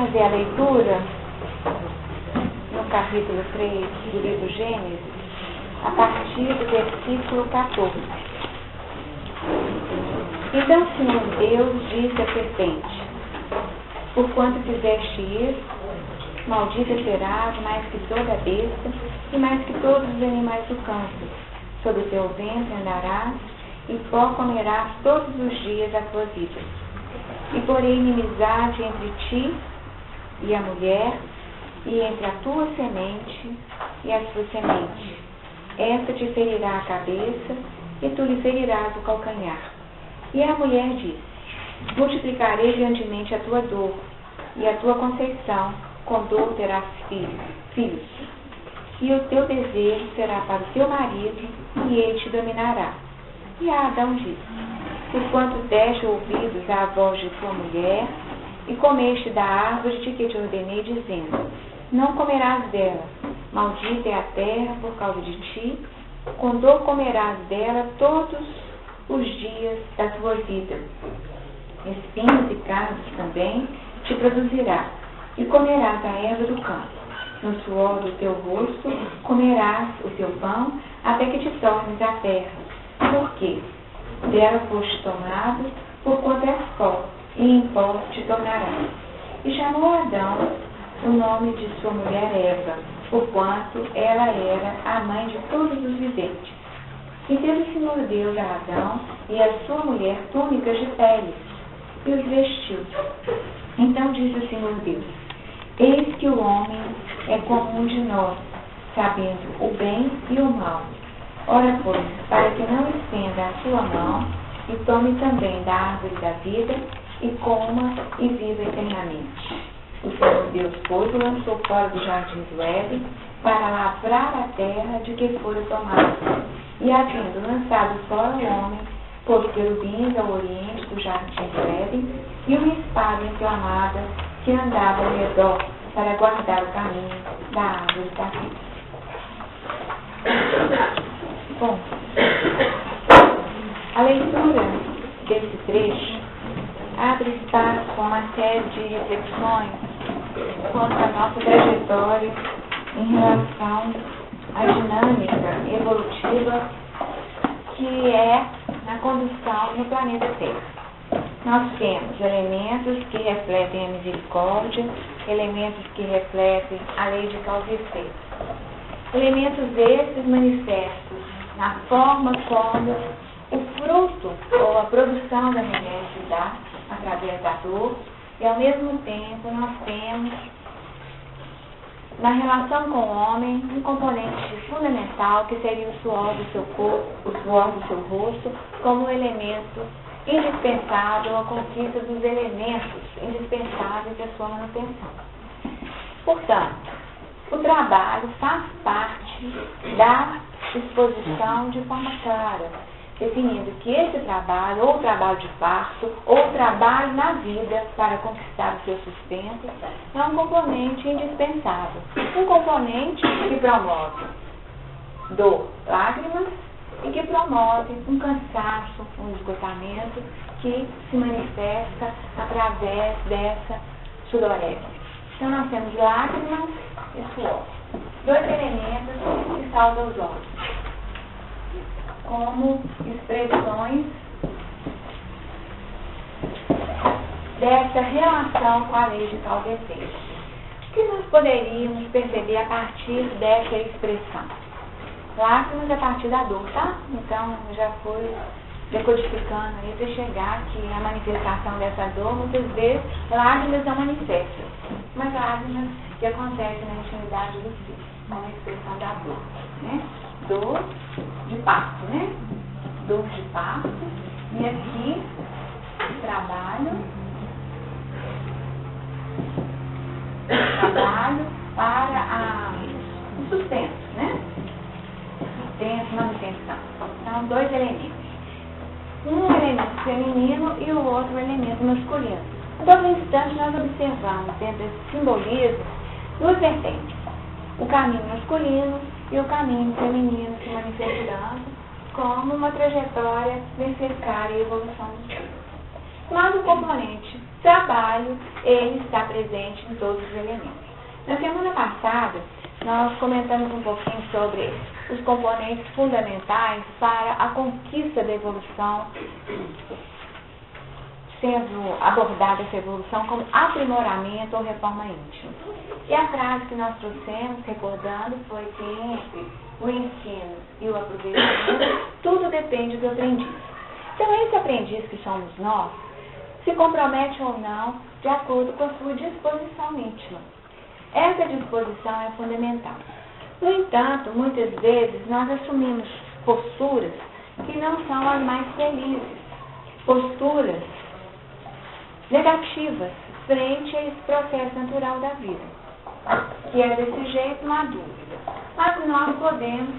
fazer a leitura no capítulo 3 do livro Gênesis, a partir do versículo 14. Então o Senhor Deus disse à serpente: porquanto fizeste isso, maldita serás mais que toda besta e mais que todos os animais do campo. Sobre o teu ventre andarás e pó comerás todos os dias da tua vida. E porei inimizade entre ti e a mulher, e entre a tua semente e a sua semente. Esta te ferirá a cabeça, e tu lhe ferirás o calcanhar. E a mulher disse: multiplicarei grandemente a tua dor, e a tua conceição, com dor terás filhos. E o teu desejo será para o teu marido, e ele te dominará. E a Adão disse: porquanto deste ouvidos à voz de tua mulher, e comeste da árvore de que te ordenei, dizendo: não comerás dela, maldita é a terra por causa de ti, com dor comerás dela todos os dias da tua vida. Espinhos e cardos também te produzirá, e comerás a erva do campo. No suor do teu rosto comerás o teu pão, até que te tornes a terra. Porque dela foste tomado, porquanto és pó, e em pó te tornarás. E chamou Adão o nome de sua mulher Eva, porquanto ela era a mãe de todos os viventes. E fez o Senhor Deus a Adão e a sua mulher túnicas de pele, e os vestiu. Então disse o Senhor Deus: eis que o homem é como um de nós, sabendo o bem e o mal. Ora, pois, para que não estenda a sua mão, e tome também da árvore da vida, e coma e viva eternamente. O Senhor Deus, pois, o lançou fora do jardim do Éden, para lavrar a terra de que fora tomado. E havendo lançado fora o homem, pôs querubins ao oriente do jardim do Éden, e uma espada inflamada que andava ao redor, para guardar o caminho da árvore da vida. Bom, a leitura desse trecho abre espaço com uma série de reflexões quanto à nossa trajetória em relação à dinâmica evolutiva que é na condução no planeta Terra. Nós temos elementos que refletem a misericórdia, elementos que refletem a lei de causa e efeito. Elementos esses manifestos na forma como o fruto ou a produção da mulher se dá através da dor, e ao mesmo tempo nós temos na relação com o homem um componente fundamental que seria o suor do seu corpo, o suor do seu rosto, como um elemento indispensável à conquista dos elementos indispensáveis à sua manutenção. Portanto, o trabalho faz parte da exposição de forma clara, definindo que esse trabalho, ou trabalho de parto, ou trabalho na vida para conquistar o seu sustento, é um componente indispensável. Um componente que promove dor, lágrimas, e que promove um cansaço, um esgotamento, que se manifesta através dessa sudorese. Então nós temos lágrimas e suor. Dois elementos que saltam os olhos, como expressões dessa relação com a lei de causa e efeito. O que nós poderíamos perceber a partir dessa expressão? Lágrimas a partir da dor, tá? Então, já foi decodificando aí para chegar que a manifestação dessa dor, muitas vezes, lágrimas não manifestam, mas lágrimas que acontecem na intimidade do filho, como a expressão da dor, né? Dor de parto, né? Dor de parto, e aqui, trabalho para o sustento, né? Sustento, manutenção. Então, dois elementos. Um elemento feminino e o outro elemento masculino. A todo instante nós observamos dentro desse simbolismo duas vertentes. O caminho masculino e o caminho feminino se manifestando como uma trajetória necessária e evolução do ser. mas o componente trabalho, ele está presente em todos os elementos. Na semana passada, nós comentamos um pouquinho sobre os componentes fundamentais para a conquista da evolução, sendo abordada essa evolução como aprimoramento ou reforma íntima. E a frase que nós trouxemos, recordando, foi que entre o ensino e o aproveitamento, tudo depende do aprendiz. Então, esse aprendiz que somos nós, se compromete ou não de acordo com a sua disposição íntima. Essa disposição é fundamental. No entanto, muitas vezes nós assumimos posturas que não são as mais felizes, posturas negativas frente a esse processo natural da vida, que é desse jeito, não há dúvida. Mas nós podemos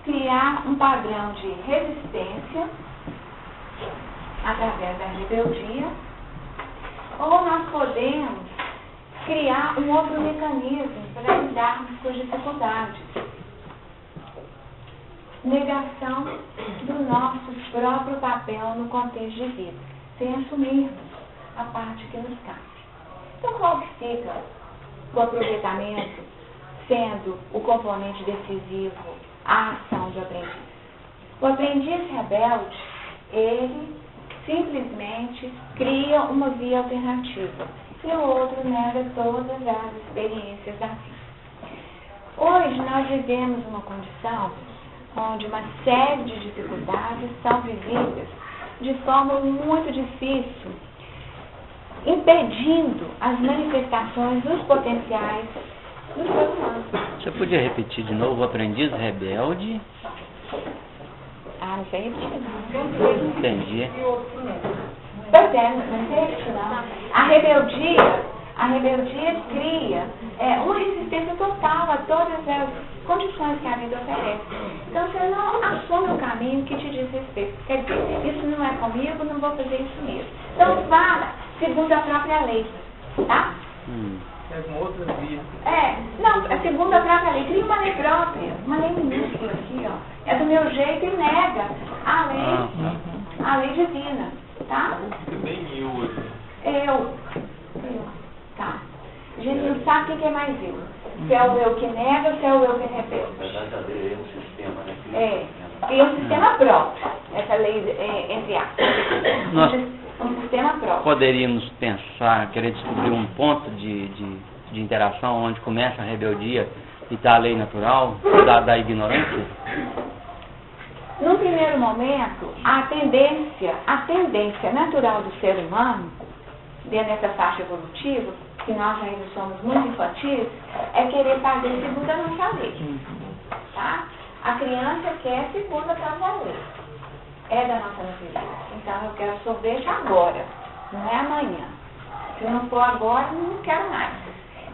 criar um padrão de resistência através da rebeldia, ou nós podemos criar um outro mecanismo para lidarmos com as dificuldades. Negação do nosso próprio papel no contexto de vida, sem assumirmos a parte que nos cabe. Então, qual que fica o aproveitamento sendo o componente decisivo à ação do aprendiz? O aprendiz rebelde, ele simplesmente cria uma via alternativa e o outro nega todas as experiências da vida. Hoje nós vivemos uma condição onde uma série de dificuldades são vividas de forma muito difícil, impedindo as manifestações dos potenciais do ser humano. Você podia repetir de novo o aprendiz rebelde? Não sei repetir, não. Entendi. Pois é, não sei repetir, não. A rebeldia cria uma resistência total a todas as condições que a vida oferece. Então, você não assume o caminho que te diz respeito. Quer dizer, isso não é comigo, não vou fazer isso mesmo. Então, vá segundo a própria lei, tá? É uma outra via. Segundo a própria lei, cria uma lei própria, uma lei minúscula aqui, ó. É do meu jeito e nega a lei divina, tá? É bem eu. Eu. Tá. A gente não sabe quem é mais eu. Se é o eu que nega ou se é o eu que rebelde. Na verdade, a lei é um sistema, né? E um sistema próprio. Essa lei, entre aspas. Um sistema próprio. Poderíamos pensar, querer descobrir um ponto de interação onde começa a rebeldia e está a lei natural da ignorância? Num primeiro momento, a tendência natural do ser humano, dentro dessa faixa evolutiva, que nós ainda somos muito infantis, é querer fazer segundo a nossa lei. Tá? A criança quer segundo a própria lei. É da nossa natureza. Então, eu quero sorvete agora, não é amanhã. Se não for agora, não quero mais.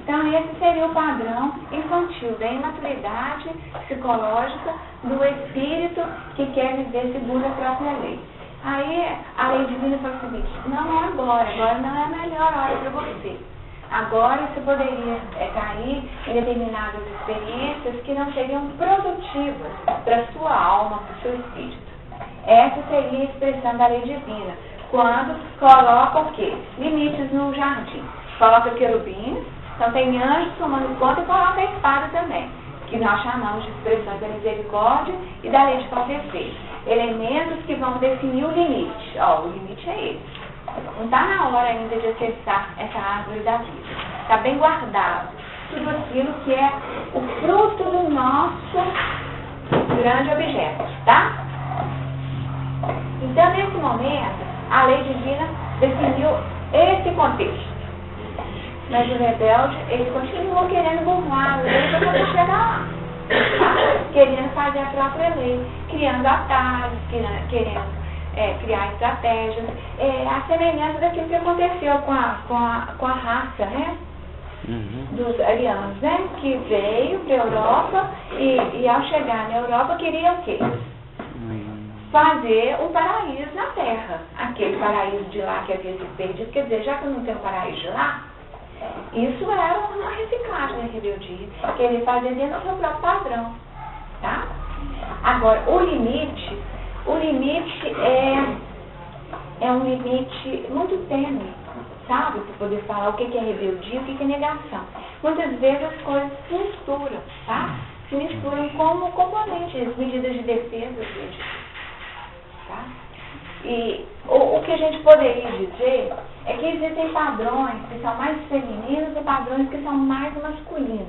Então, esse seria o padrão infantil da imaturidade psicológica do espírito que quer viver segundo a própria lei. Aí, a lei divina fala o seguinte: não é agora não é a melhor hora para você. Agora você poderia cair em determinadas experiências que não seriam produtivas para a sua alma, para o seu espírito. Essa seria a expressão da lei divina, quando coloca o quê? Limites no jardim. Coloca querubins, então tem anjos tomando conta e coloca a espada também, que nós chamamos de expressões da misericórdia e da lei de causa e efeito. Elementos que vão definir o limite. O limite é esse. Não está na hora ainda de acessar essa árvore da vida. Está bem guardado. Tudo aquilo que é o fruto do nosso grande objeto, tá? Então, nesse momento, a lei divina definiu esse contexto. Mas o rebelde, ele continuou querendo burlar a lei para poder chegar lá. Tá? Querendo fazer a própria lei, criando atalhos, querendo criar estratégias, a semelhança daquilo que aconteceu com a raça, né? Dos arianos, né? Que veio para a Europa e ao chegar na Europa queria o quê? Fazer um paraíso na Terra. Aquele paraíso de lá que havia sido perdido, quer dizer, já que não tem um paraíso de lá, isso era uma reciclagem da rebeldia, querer fazer dentro do seu próprio padrão, tá? Agora, o limite é um limite muito tênue, sabe? Para poder falar o que é rebeldia e o que é negação. Muitas vezes as coisas se misturam, tá? Se misturam como componentes, medidas de defesa, gente, tá? E o que a gente poderia dizer é que existem padrões que são mais femininos e padrões que são mais masculinos.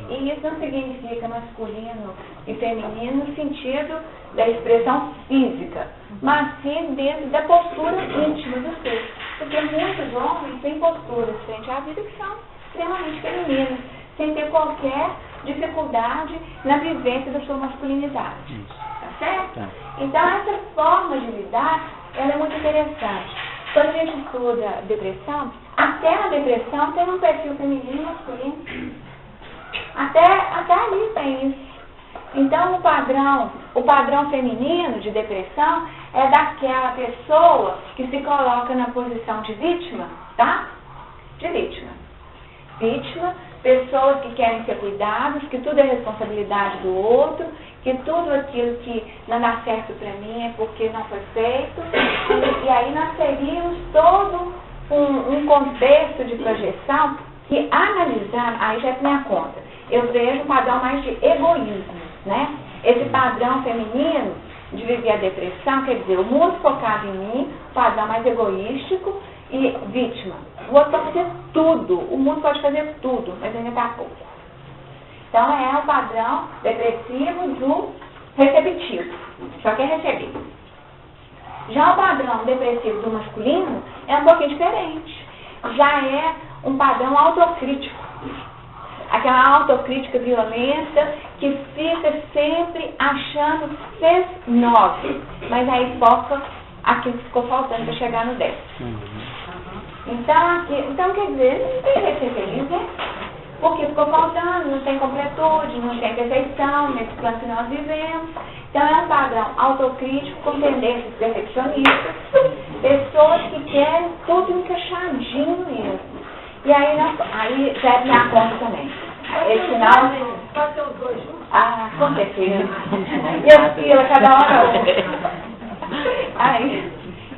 E isso não significa masculino e feminino no sentido da expressão física, mas sim dentro da postura íntima do ser. Porque muitos homens têm posturas frente à vida que são extremamente femininas, sem ter qualquer dificuldade na vivência da sua masculinidade. Tá certo? Então essa forma de lidar, ela é muito interessante. Quando a gente estuda depressão, até a depressão tem um perfil feminino e masculino. Até ali tem isso. Então o padrão feminino de depressão é daquela pessoa que se coloca na posição de vítima, tá? De vítima. Vítima, pessoas que querem ser cuidadas, que tudo é responsabilidade do outro, que tudo aquilo que não dá certo para mim é porque não foi feito. E aí nós teríamos todo um contexto de projeção que, analisando, aí já é minha conta, eu vejo um padrão mais de egoísmo, né? Esse padrão feminino de viver a depressão, quer dizer, o mundo focado em mim, padrão mais egoístico e vítima. O outro pode fazer tudo, o mundo pode fazer tudo, mas ainda está pouco. Então é o padrão depressivo do receptivo, só quer receber. Já o padrão depressivo do masculino é um pouquinho diferente. Já é um padrão autocrítico. Aquela autocrítica violenta que fica sempre achando que fez 9, mas aí foca aquilo que ficou faltando para chegar no 10. Então quer dizer, não tem que ser feliz, né? Porque ficou faltando, não tem completude, não tem perfeição nesse plano que nós vivemos. Então é um padrão autocrítico com tendências perfeccionistas, pessoas que querem tudo encaixadinho mesmo. E aí já é minha conta também. Esse final. Pode ser os dois juntos? Ah, com certeza. E eu fila cada hora.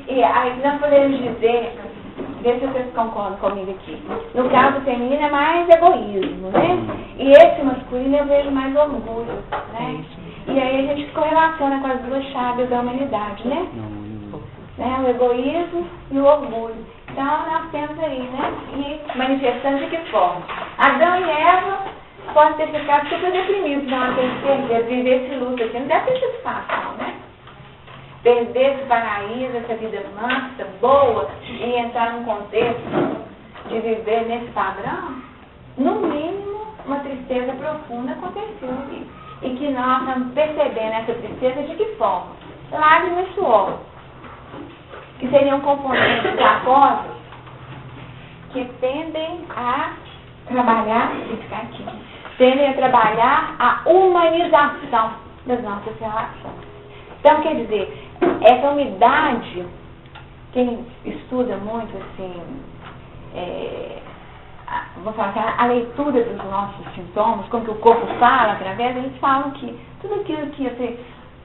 E aí nós podemos dizer, ver se vocês concordam comigo aqui. No caso feminino é mais egoísmo, né? E esse masculino eu vejo mais orgulho, né? E aí a gente correlaciona com as duas chaves da humanidade, né? O egoísmo e o orgulho. Então nós temos aí, né? E manifestando de que forma? Adão e Eva podem ter ficado super deprimidos na hora que eles perderam, viver esse luto aqui. Não deve ter sido fácil, né? Perder esse paraíso, essa vida mansa, boa, e entrar num contexto de viver nesse padrão, no mínimo, uma tristeza profunda aconteceu aqui. E que nós estamos percebendo essa tristeza de que forma? Lágrimas e suor, que seriam componentes aquosos que tendem a trabalhar, tendem a trabalhar a humanização das nossas relações. Então, quer dizer, essa umidade, quem estuda muito, assim, vou falar assim, a leitura dos nossos sintomas, como que o corpo fala através, eles falam que tudo aquilo que você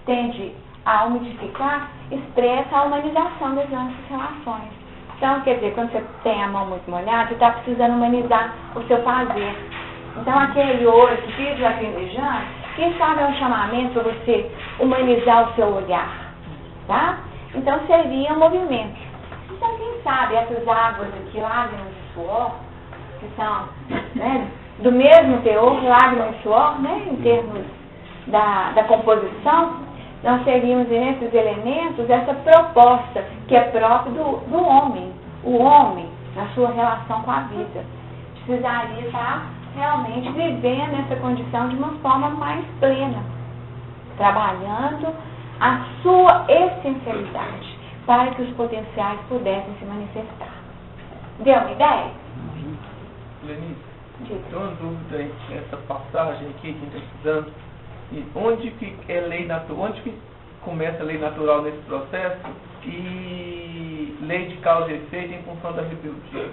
tende a umidificar expressa a humanização das nossas relações. Então, quer dizer, quando você tem a mão muito molhada, você está precisando humanizar o seu fazer. Então, aquele olho que fica lacrimejando, quem sabe é um chamamento para você humanizar o seu olhar, tá? Então, seria um movimento. Então, quem sabe essas águas aqui, lágrimas e suor, que são, né, do mesmo teor, lágrimas e suor, né, em termos da composição, nós teríamos nesses elementos essa proposta que é própria do homem. O homem, na sua relação com a vida, precisaria estar realmente vivendo essa condição de uma forma mais plena, trabalhando a sua essencialidade para que os potenciais pudessem se manifestar. Deu uma ideia? Lenice, tem uma dúvida nessa passagem aqui que a gente está estudando. E onde que é lei natural, onde que começa a lei natural nesse processo e lei de causa e efeito em função da rebeldia?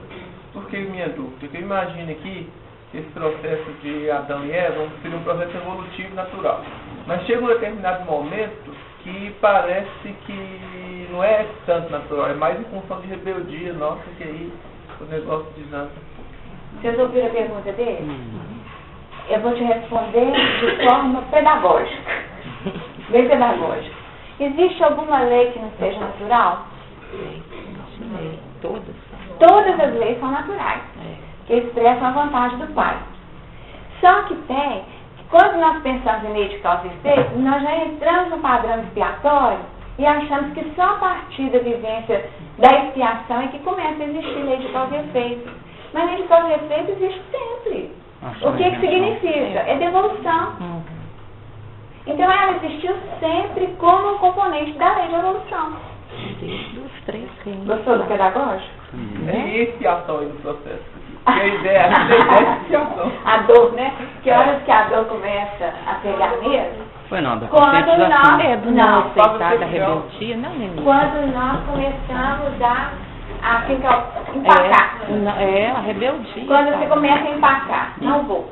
Por que minha dúvida? Porque eu imagino aqui que esse processo de Adão e Eva seria um processo evolutivo natural. Mas chega um determinado momento que parece que não é tanto natural, é mais em função de rebeldia nossa que aí o negócio desanda. Vocês ouviram a pergunta dele? Eu vou te responder de forma pedagógica. Bem pedagógica. Existe alguma lei que não seja natural? Todas. Todas as leis são naturais, que expressam a vontade do Pai. Só que tem, quando nós pensamos em lei de causa e efeito, nós já entramos no padrão expiatório e achamos que só a partir da vivência da expiação é que começa a existir lei de causa e efeito. Mas lei de causa e efeito existe sempre. O que significa? É devolução. Então ela existiu sempre como um componente da lei de evolução. Desde os 3 reinos. Gostou do pedagógico? E expiação aí no processo. E a ideia é expiação. A dor, né? Que horas que a dor começa a pegar mesmo? Foi não, da Quando conscientização. nós, Do não aceitar da rebeldia, não, Nenê. quando nós começamos a ficar, empacar. A rebeldia. Quando você começa a empacar, não vou.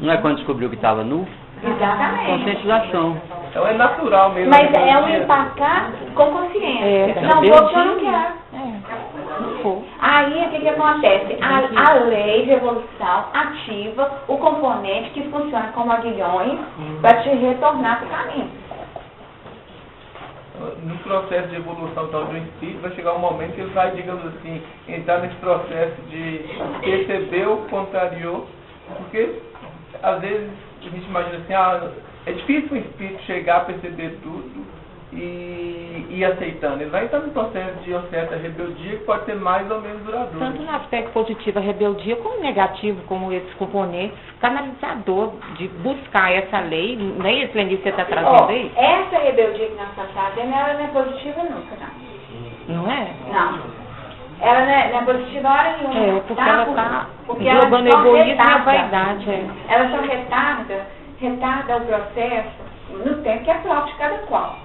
Não é quando descobriu que estava nu? Exatamente. Conscientização. Então é natural mesmo. Mas a é um rebeldia. empacar com consciência. Não rebeldia. vou porque eu não quero. Não for. Aí o que acontece? A lei de evolução ativa o componente que funciona como aguilhões para te retornar para o caminho. No processo de evolução então, do espírito, vai chegar um momento que ele vai, digamos assim, entrar nesse processo de perceber, contrariou, porque às vezes a gente imagina assim, é difícil o espírito chegar a perceber tudo e ir aceitando. Ele vai entrar num processo de uma certa rebeldia que pode ser mais ou menos duradouro. Tanto no aspecto positivo a rebeldia, como negativo, como esses componentes, canalizador de buscar essa lei, nem esse Lenice você está trazendo aí? Essa rebeldia que nós estamos fazendo, ela não é positiva nunca, não. Não é? Não. Ela não é positiva hora nenhuma. Porque ela está porque ela englobando só egoísmo e a retarda. vaidade. Ela só retarda o processo no tempo que é próprio de cada qual.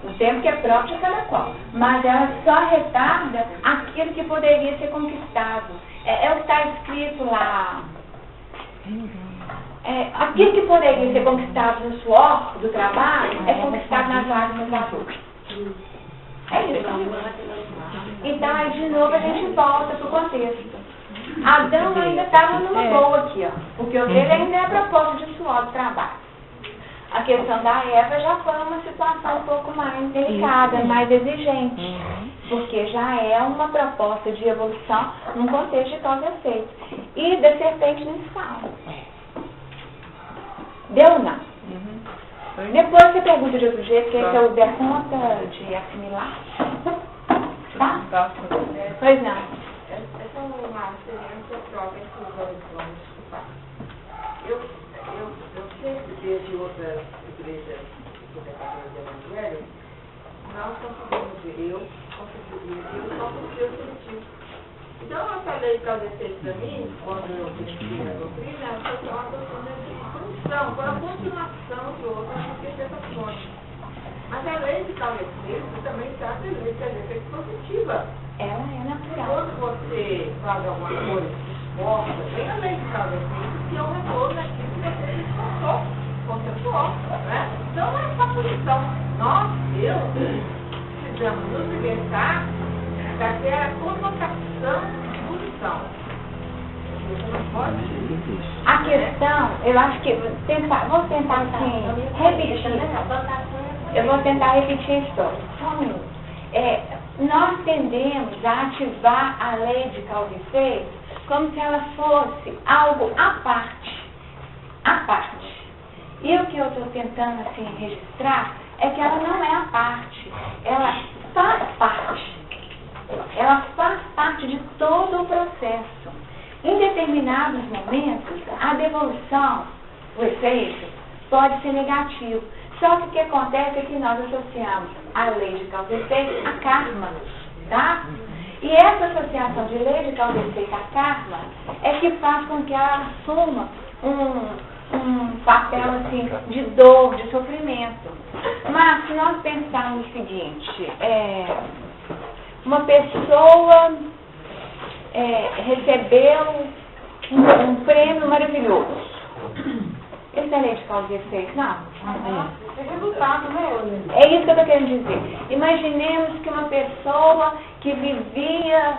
No tempo que é próprio de cada qual. Mas ela só retarda aquilo que poderia ser conquistado. É o que está escrito lá. Aquilo que poderia ser conquistado no suor do trabalho é conquistado nas lágrimas da dor. É isso. Então, aí de novo a gente volta para o contexto. Adão ainda estava numa boa aqui, ó. Porque o dele ainda é propósito de suor do trabalho. A questão da Eva já foi uma situação um pouco mais delicada, mais exigente. Porque já é uma proposta de evolução num contexto de causa e efeito. E da serpente inicial. Deu ou não? Depois você pergunta de outro jeito, que aí se eu der conta de assimilar. Tá? Pois não. Essa é uma experiência própria que vamos desculpar. Eu sempre, desde outras igrejas do Evangelho, nós conseguimos ver, eu só confio positivo. Então, essa lei que eu deixei para mim, quando eu conheci a doutrina, foi uma doutrina de função, foi a continuação de outras interpretações. Mas a lei de causa e efeito também está a lei de efeito positiva. Ela é natural. Quando você faz alguma coisa, esforça, vem a lei de causa e efeito, que é o retorno daquilo que você se esforçou, consensuou, né? Então, essa posição, nós, precisamos nos libertar daquela conotação de posição. Você não pode... A questão, eu acho que, vou tentar assim, repetir. Eu vou tentar repetir a história. Só um minuto. Nós tendemos a ativar a lei de causa e efeito como se ela fosse algo à parte. À parte. E o que eu estou tentando assim, registrar é que ela não é à parte. Ela faz parte. Ela faz parte de todo o processo. Em determinados momentos, a devolução, o efeito, pode ser negativo. Só que o que acontece é que nós associamos a lei de causa e efeito a karma, tá? E essa associação de lei de causa e efeito a karma é que faz com que ela assuma um papel assim, de dor, de sofrimento. Mas se nós pensarmos o seguinte, uma pessoa recebeu um prêmio maravilhoso. Esse é lei de causa e efeito? Não. É resultado, né? É isso que eu estou querendo dizer. Imaginemos que uma pessoa que vivia,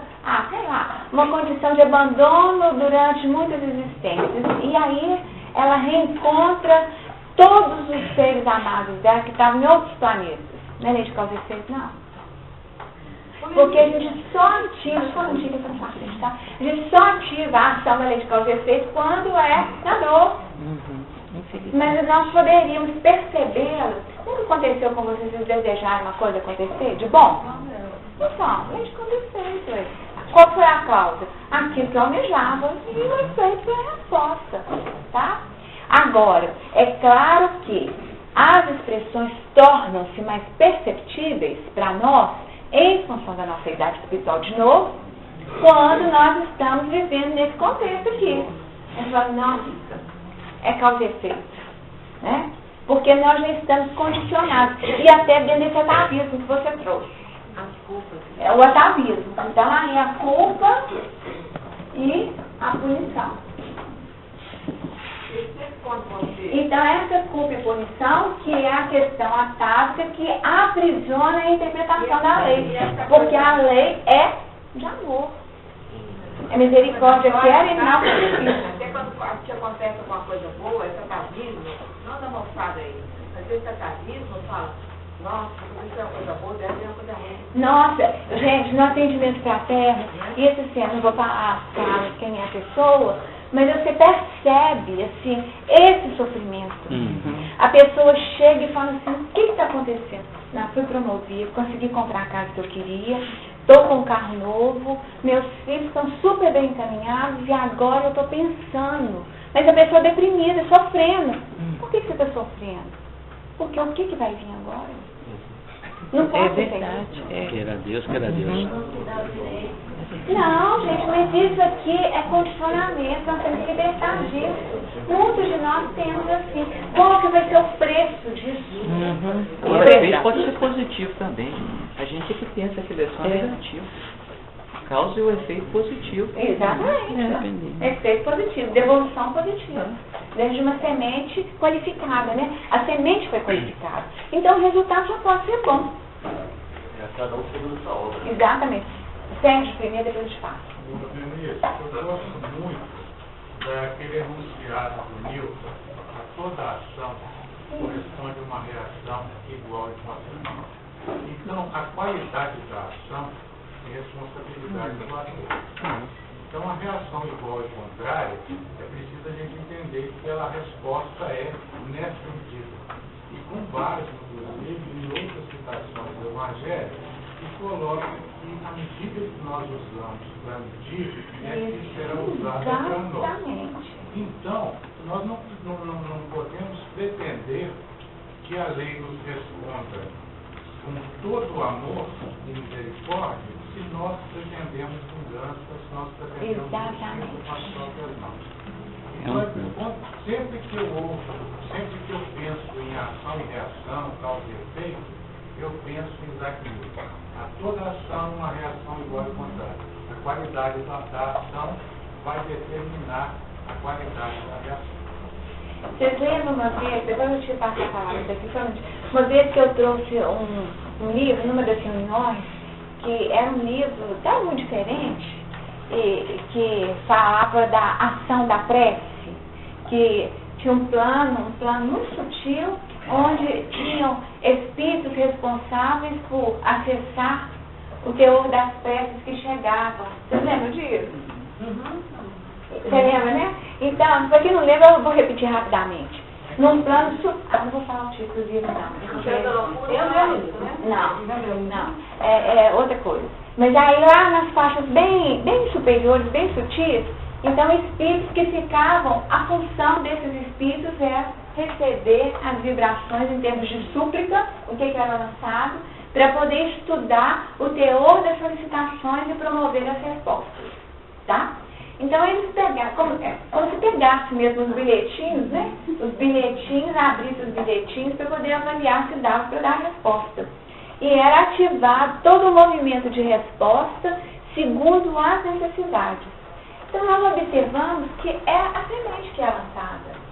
sei lá, uma condição de abandono durante muitas existências, e aí ela reencontra todos os seres amados dela que estavam em outros planetas. Não é lei de causa e efeito, não. Porque a gente só ativa, tá? A gente só ativa a ação da lei de causa e efeito quando é na dor. Mas nós poderíamos percebê-lo. Nunca aconteceu com vocês, vocês desejarem uma coisa acontecer de bom? Então, lei de causa e efeito. Qual foi a causa? Aquilo que eu almejava, e o efeito foi a resposta, tá? Agora, é claro que as expressões tornam-se mais perceptíveis para nós em função da nossa idade espiritual de novo, quando nós estamos vivendo nesse contexto aqui. A gente fala, nossa, é causa e efeito, né? Porque nós já estamos condicionados, e até dentro desse atavismo que você trouxe. É o atavismo. Então, aí a culpa e a punição. Então, essa culpa e punição que é a questão atávica que aprisiona a interpretação da lei. Porque a lei é de amor. É misericórdia que era e não sacrifício. Até quando te acontece alguma coisa boa, esse atavismo, não dá mostrada aí. Às vezes esse atavismo fala, nossa, isso é uma coisa boa, deve ser uma coisa ruim. Nossa, gente, no atendimento fraterno, isso assim, eu não vou falar quem é a pessoa, mas você percebe, assim, esse sofrimento. A pessoa chega e fala assim, o que está acontecendo? Não, fui promovida, consegui comprar a casa que eu queria, estou com um carro novo, meus filhos estão super bem encaminhados e agora eu estou pensando. Mas a pessoa deprimida, sofrendo. Por que você está sofrendo? Porque o que vai vir agora? Não pode ser verdade. Queira Deus, queira Deus. Não, gente, mas isso aqui é condicionamento, nós temos que libertar disso. Muitos de nós temos assim. Qual que vai ser o preço disso? O efeito pode ser positivo também. A gente é que pensa que ele é só negativo. A causa e o efeito positivo. Exatamente. Efeito positivo, devolução positiva. Dentro de uma semente qualificada, né? A semente foi qualificada. Então o resultado já pode ser bom. Cada um segundo sua obra. Exatamente. Sérgio, primeiro, depois de fato. Denise, eu gosto muito daquele enunciado do Newton. A toda ação corresponde a uma reação igual e contrária. Então, a qualidade da ação é responsabilidade do ator. Então, a reação igual e contrária, é preciso a gente entender que a resposta é nessa medida. E com base, inclusive, em outras citações do Evangelho, que coloca que a medida que nós usamos para medir é que será usada para nós. Então, nós não podemos pretender que a lei nos responda com todo o amor e misericórdia se nós pretendemos vingança, se nós pretendemos justiça com as próprias mãos. Então, sempre que eu penso em ação e reação, causa e efeito, eu penso em Isaac Newton. A toda ação, uma reação igual e contrária. A qualidade da ação vai determinar a qualidade da reação. Vocês lembram uma vez, depois eu te passo a palavra daqui, uma vez que eu trouxe um livro, numa das reuniões, que era um livro tão muito diferente, que falava da ação da prece, que tinha um plano muito sutil, onde tinham espíritos responsáveis por acessar o teor das preces que chegavam. Vocês lembram disso? Você lembra, né? Então, para quem não lembra, eu vou repetir rapidamente. Num plano não vou falar o título do livro, não. É outra coisa. Mas aí lá nas faixas bem superiores, bem sutis, então espíritos que ficavam, a função desses espíritos era receber as vibrações em termos de súplica, o que era lançado, para poder estudar o teor das solicitações e promover as respostas. Tá? Então eles pegaram, como se pegasse mesmo os bilhetinhos, né? Os bilhetinhos, abrisse os bilhetinhos para poder avaliar se dava para dar a resposta. E era ativado todo o movimento de resposta segundo as necessidades. Então nós observamos que é a semente que é lançada.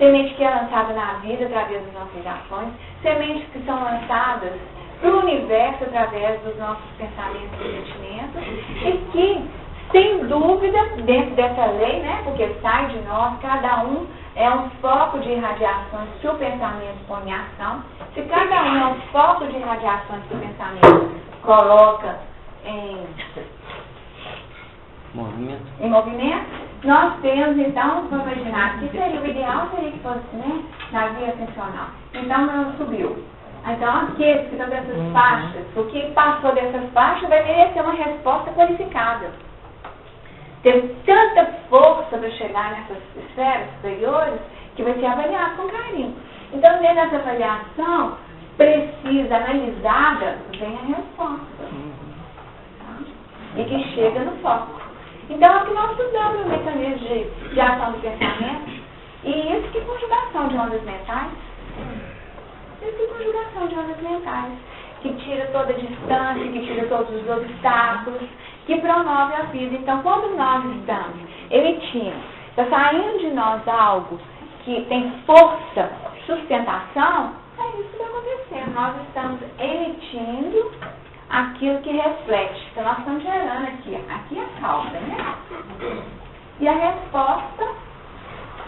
semente que é lançada na vida através das nossas ações, sementes que são lançadas para o universo através dos nossos pensamentos e sentimentos, e que, sem dúvida, dentro dessa lei, né, porque sai de nós, cada um é um foco de irradiações que o pensamento põe em ação. Se cada um é um foco de irradiações que o pensamento coloca em movimento, nós temos, então, vamos imaginar que seria o ideal, seria que fosse, né, na via ascensional. Então, não subiu. Então, aqueles que estão dessas faixas, o que passou dessas faixas vai merecer uma resposta qualificada. Teve tanta força para chegar nessas esferas superiores que vai ser avaliado com carinho. Então, dentro dessa avaliação, precisa, analisada, vem a resposta. Tá? E que chega no foco. Então, é o que nós estudamos no mecanismo de ação do pensamento. E isso que é conjugação de ondas mentais. Isso que é conjugação de ondas mentais. Que tira toda a distância, que tira todos os obstáculos, que promove a vida. Então, quando nós estamos emitindo, está saindo de nós algo que tem força, sustentação, é isso que está acontecendo. Nós estamos emitindo aquilo que reflete. Então, nós estamos gerando aqui é a causa, né? E a resposta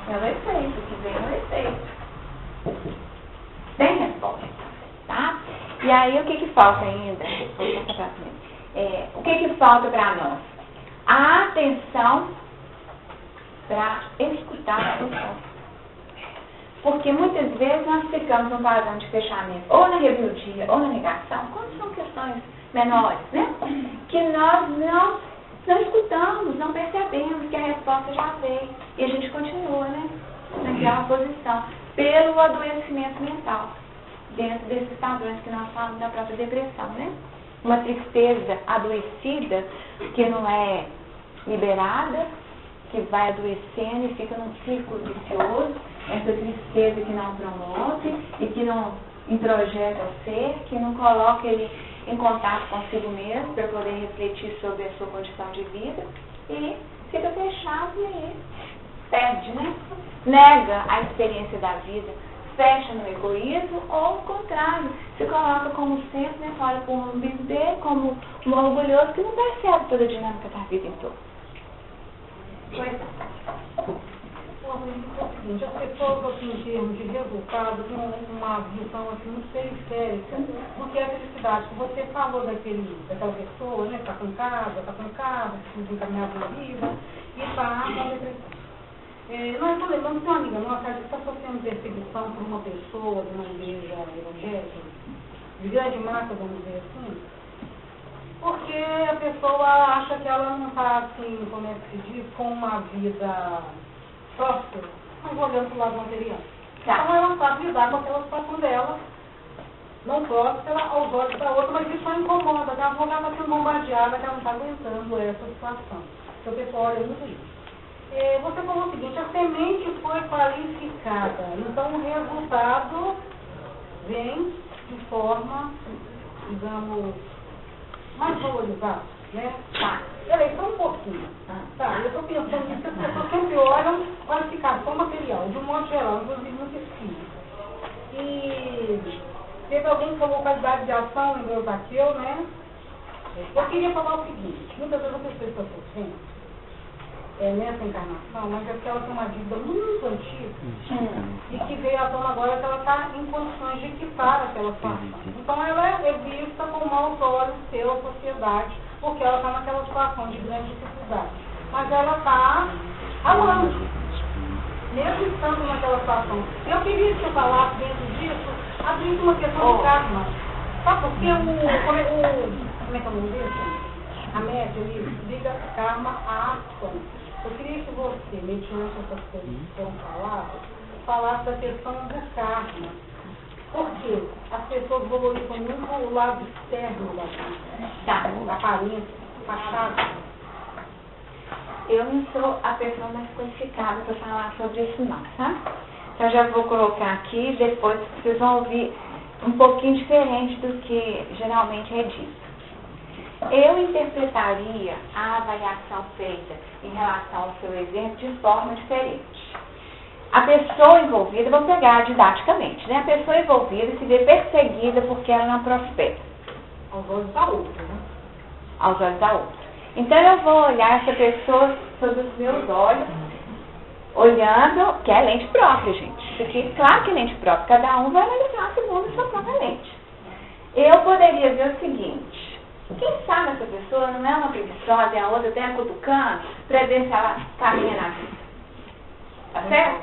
é o efeito, que vem o efeito. Tem resposta, tá? E aí, o que falta ainda? O que falta para nós? A atenção para escutar a pessoa. Porque muitas vezes nós ficamos num padrão de fechamento, ou na rebeldia, ou na negação, quando são questões menores, né? Que nós não escutamos, não percebemos que a resposta já veio. E a gente continua, né? Naquela posição, pelo adoecimento mental, dentro desses padrões que nós falamos da própria depressão, né? Uma tristeza adoecida, que não é liberada, que vai adoecendo e fica num círculo vicioso, essa tristeza que não promove e que não introjeta o ser, que não coloca ele em contato consigo mesmo para poder refletir sobre a sua condição de vida, e fica fechado e aí perde, né? Nega a experiência da vida, fecha no egoísmo, ou o contrário, se coloca como centro, né, fora por um umbigo dele, como um orgulhoso que não percebe toda a dinâmica da vida em todo. Pois é. O seguinte, as pessoas, assim, em termos de resultado, têm uma visão assim, muito periférica, porque a felicidade que você falou daquela pessoa, né, que está cansada, que se encaminhada na vida, e está com depressão. Nós falamos, tem uma amiga nossa que está sofrendo perseguição por uma pessoa de uma igreja evangélica, de grande massa, vamos dizer assim, porque a pessoa acha que ela não está, assim, como é que se diz, com uma vida próspera, mas olhando para o lado material. Então ela sabe lidar com aquela situação dela, não próspera aos olhos da outra, mas isso a incomoda, porque ela está sendo bombardeada, que ela não está aguentando essa situação. Então o pessoal olha muito isso. Você falou o seguinte, a semente foi qualificada, então o resultado vem de forma, digamos, mais valorizada, né? Tá. Peraí, só um pouquinho. Tá, eu estou pensando nisso, as pessoas sempre olham qualificação material, de um modo geral, inclusive no pesquisa. E teve alguém que falou qualidade de ação em Deus né? Eu queria falar o seguinte, muitas vezes a pessoa está sofrendo nessa encarnação, mas é porque ela tem uma dívida muito antiga e que veio à tona agora que ela está em condições de quitar aquela situação. Então ela é vista com maus olhos pela sociedade, porque ela está naquela situação de grande dificuldade. Mas ela está ralando, mesmo estando naquela situação. Eu queria que eu falasse dentro disso, abrindo uma questão de karma. Sabe por quê? Como é que eu não disse? A média liga karma à ação. Eu queria que você, mediante essas coisas que foram falasse da questão do karma. Porque as pessoas valorizam muito o lado externo da vida, a aparência, a fachada. Eu não sou a pessoa mais qualificada para falar sobre isso não, tá? Então já vou colocar aqui, depois vocês vão ouvir um pouquinho diferente do que geralmente é dito. Eu interpretaria a avaliação feita em relação ao seu exemplo de forma diferente. a pessoa envolvida, vou pegar didaticamente, né? A pessoa envolvida se vê perseguida porque ela não prospera. Aos olhos da outra, né? Aos olhos da outra. Então eu vou olhar essa pessoa sob os meus olhos, olhando, que é lente própria, gente. Isso aqui, claro que é lente própria, cada um vai analisar segundo a sua própria lente. Eu poderia ver o seguinte: quem sabe essa pessoa não é uma preguiçosa e a outra até cutucando para ver se ela caminha na vida. Tá certo?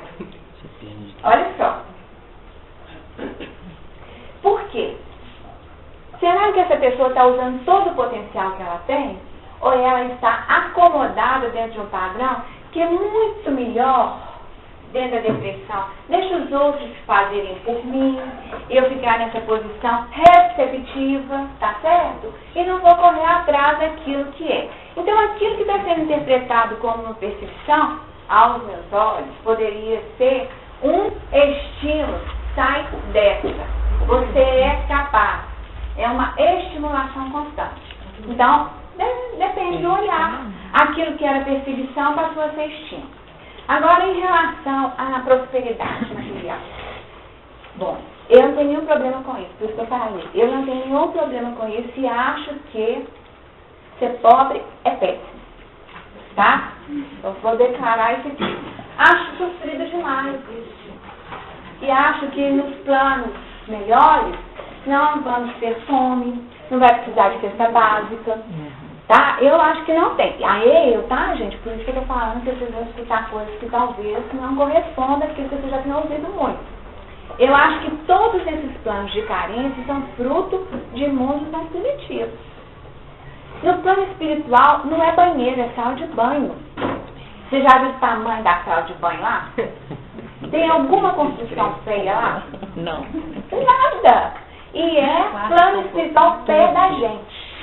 Olha só. Por quê? Será que essa pessoa está usando todo o potencial que ela tem? Ou ela está acomodada dentro de um padrão que é muito melhor dentro da depressão? Deixa os outros fazerem por mim, eu ficar nessa posição receptiva, tá certo? E não vou correr atrás daquilo que é. Então, aquilo que está sendo interpretado como uma percepção, aos meus olhos, poderia ser um estímulo. Sai dessa. Você é capaz. É uma estimulação constante. Então, depende do olhar. Aquilo que era perseguição passou a ser estímulo. Agora, em relação à prosperidade material. Bom, eu não tenho nenhum problema com isso, por isso que eu falei. Eu não tenho nenhum problema com isso e acho que ser pobre é péssimo. Tá? Eu vou declarar isso aqui. Acho sofrido demais isso. E acho que nos planos melhores não vamos ter fome, não vai precisar de cesta básica. Tá? Eu acho que não tem. Aí eu, tá, gente? Por isso que eu tô falando que vocês vão escutar coisas que talvez não correspondam àquilo que vocês já tenham ouvido muito. Eu acho que todos esses planos de carência são fruto de mundos mais primitivos. No plano espiritual, não é banheiro, é sala de banho. Você já viu o tamanho da sala de banho lá? Tem alguma construção feia lá? Não. Nada. E é plano espiritual perto da gente.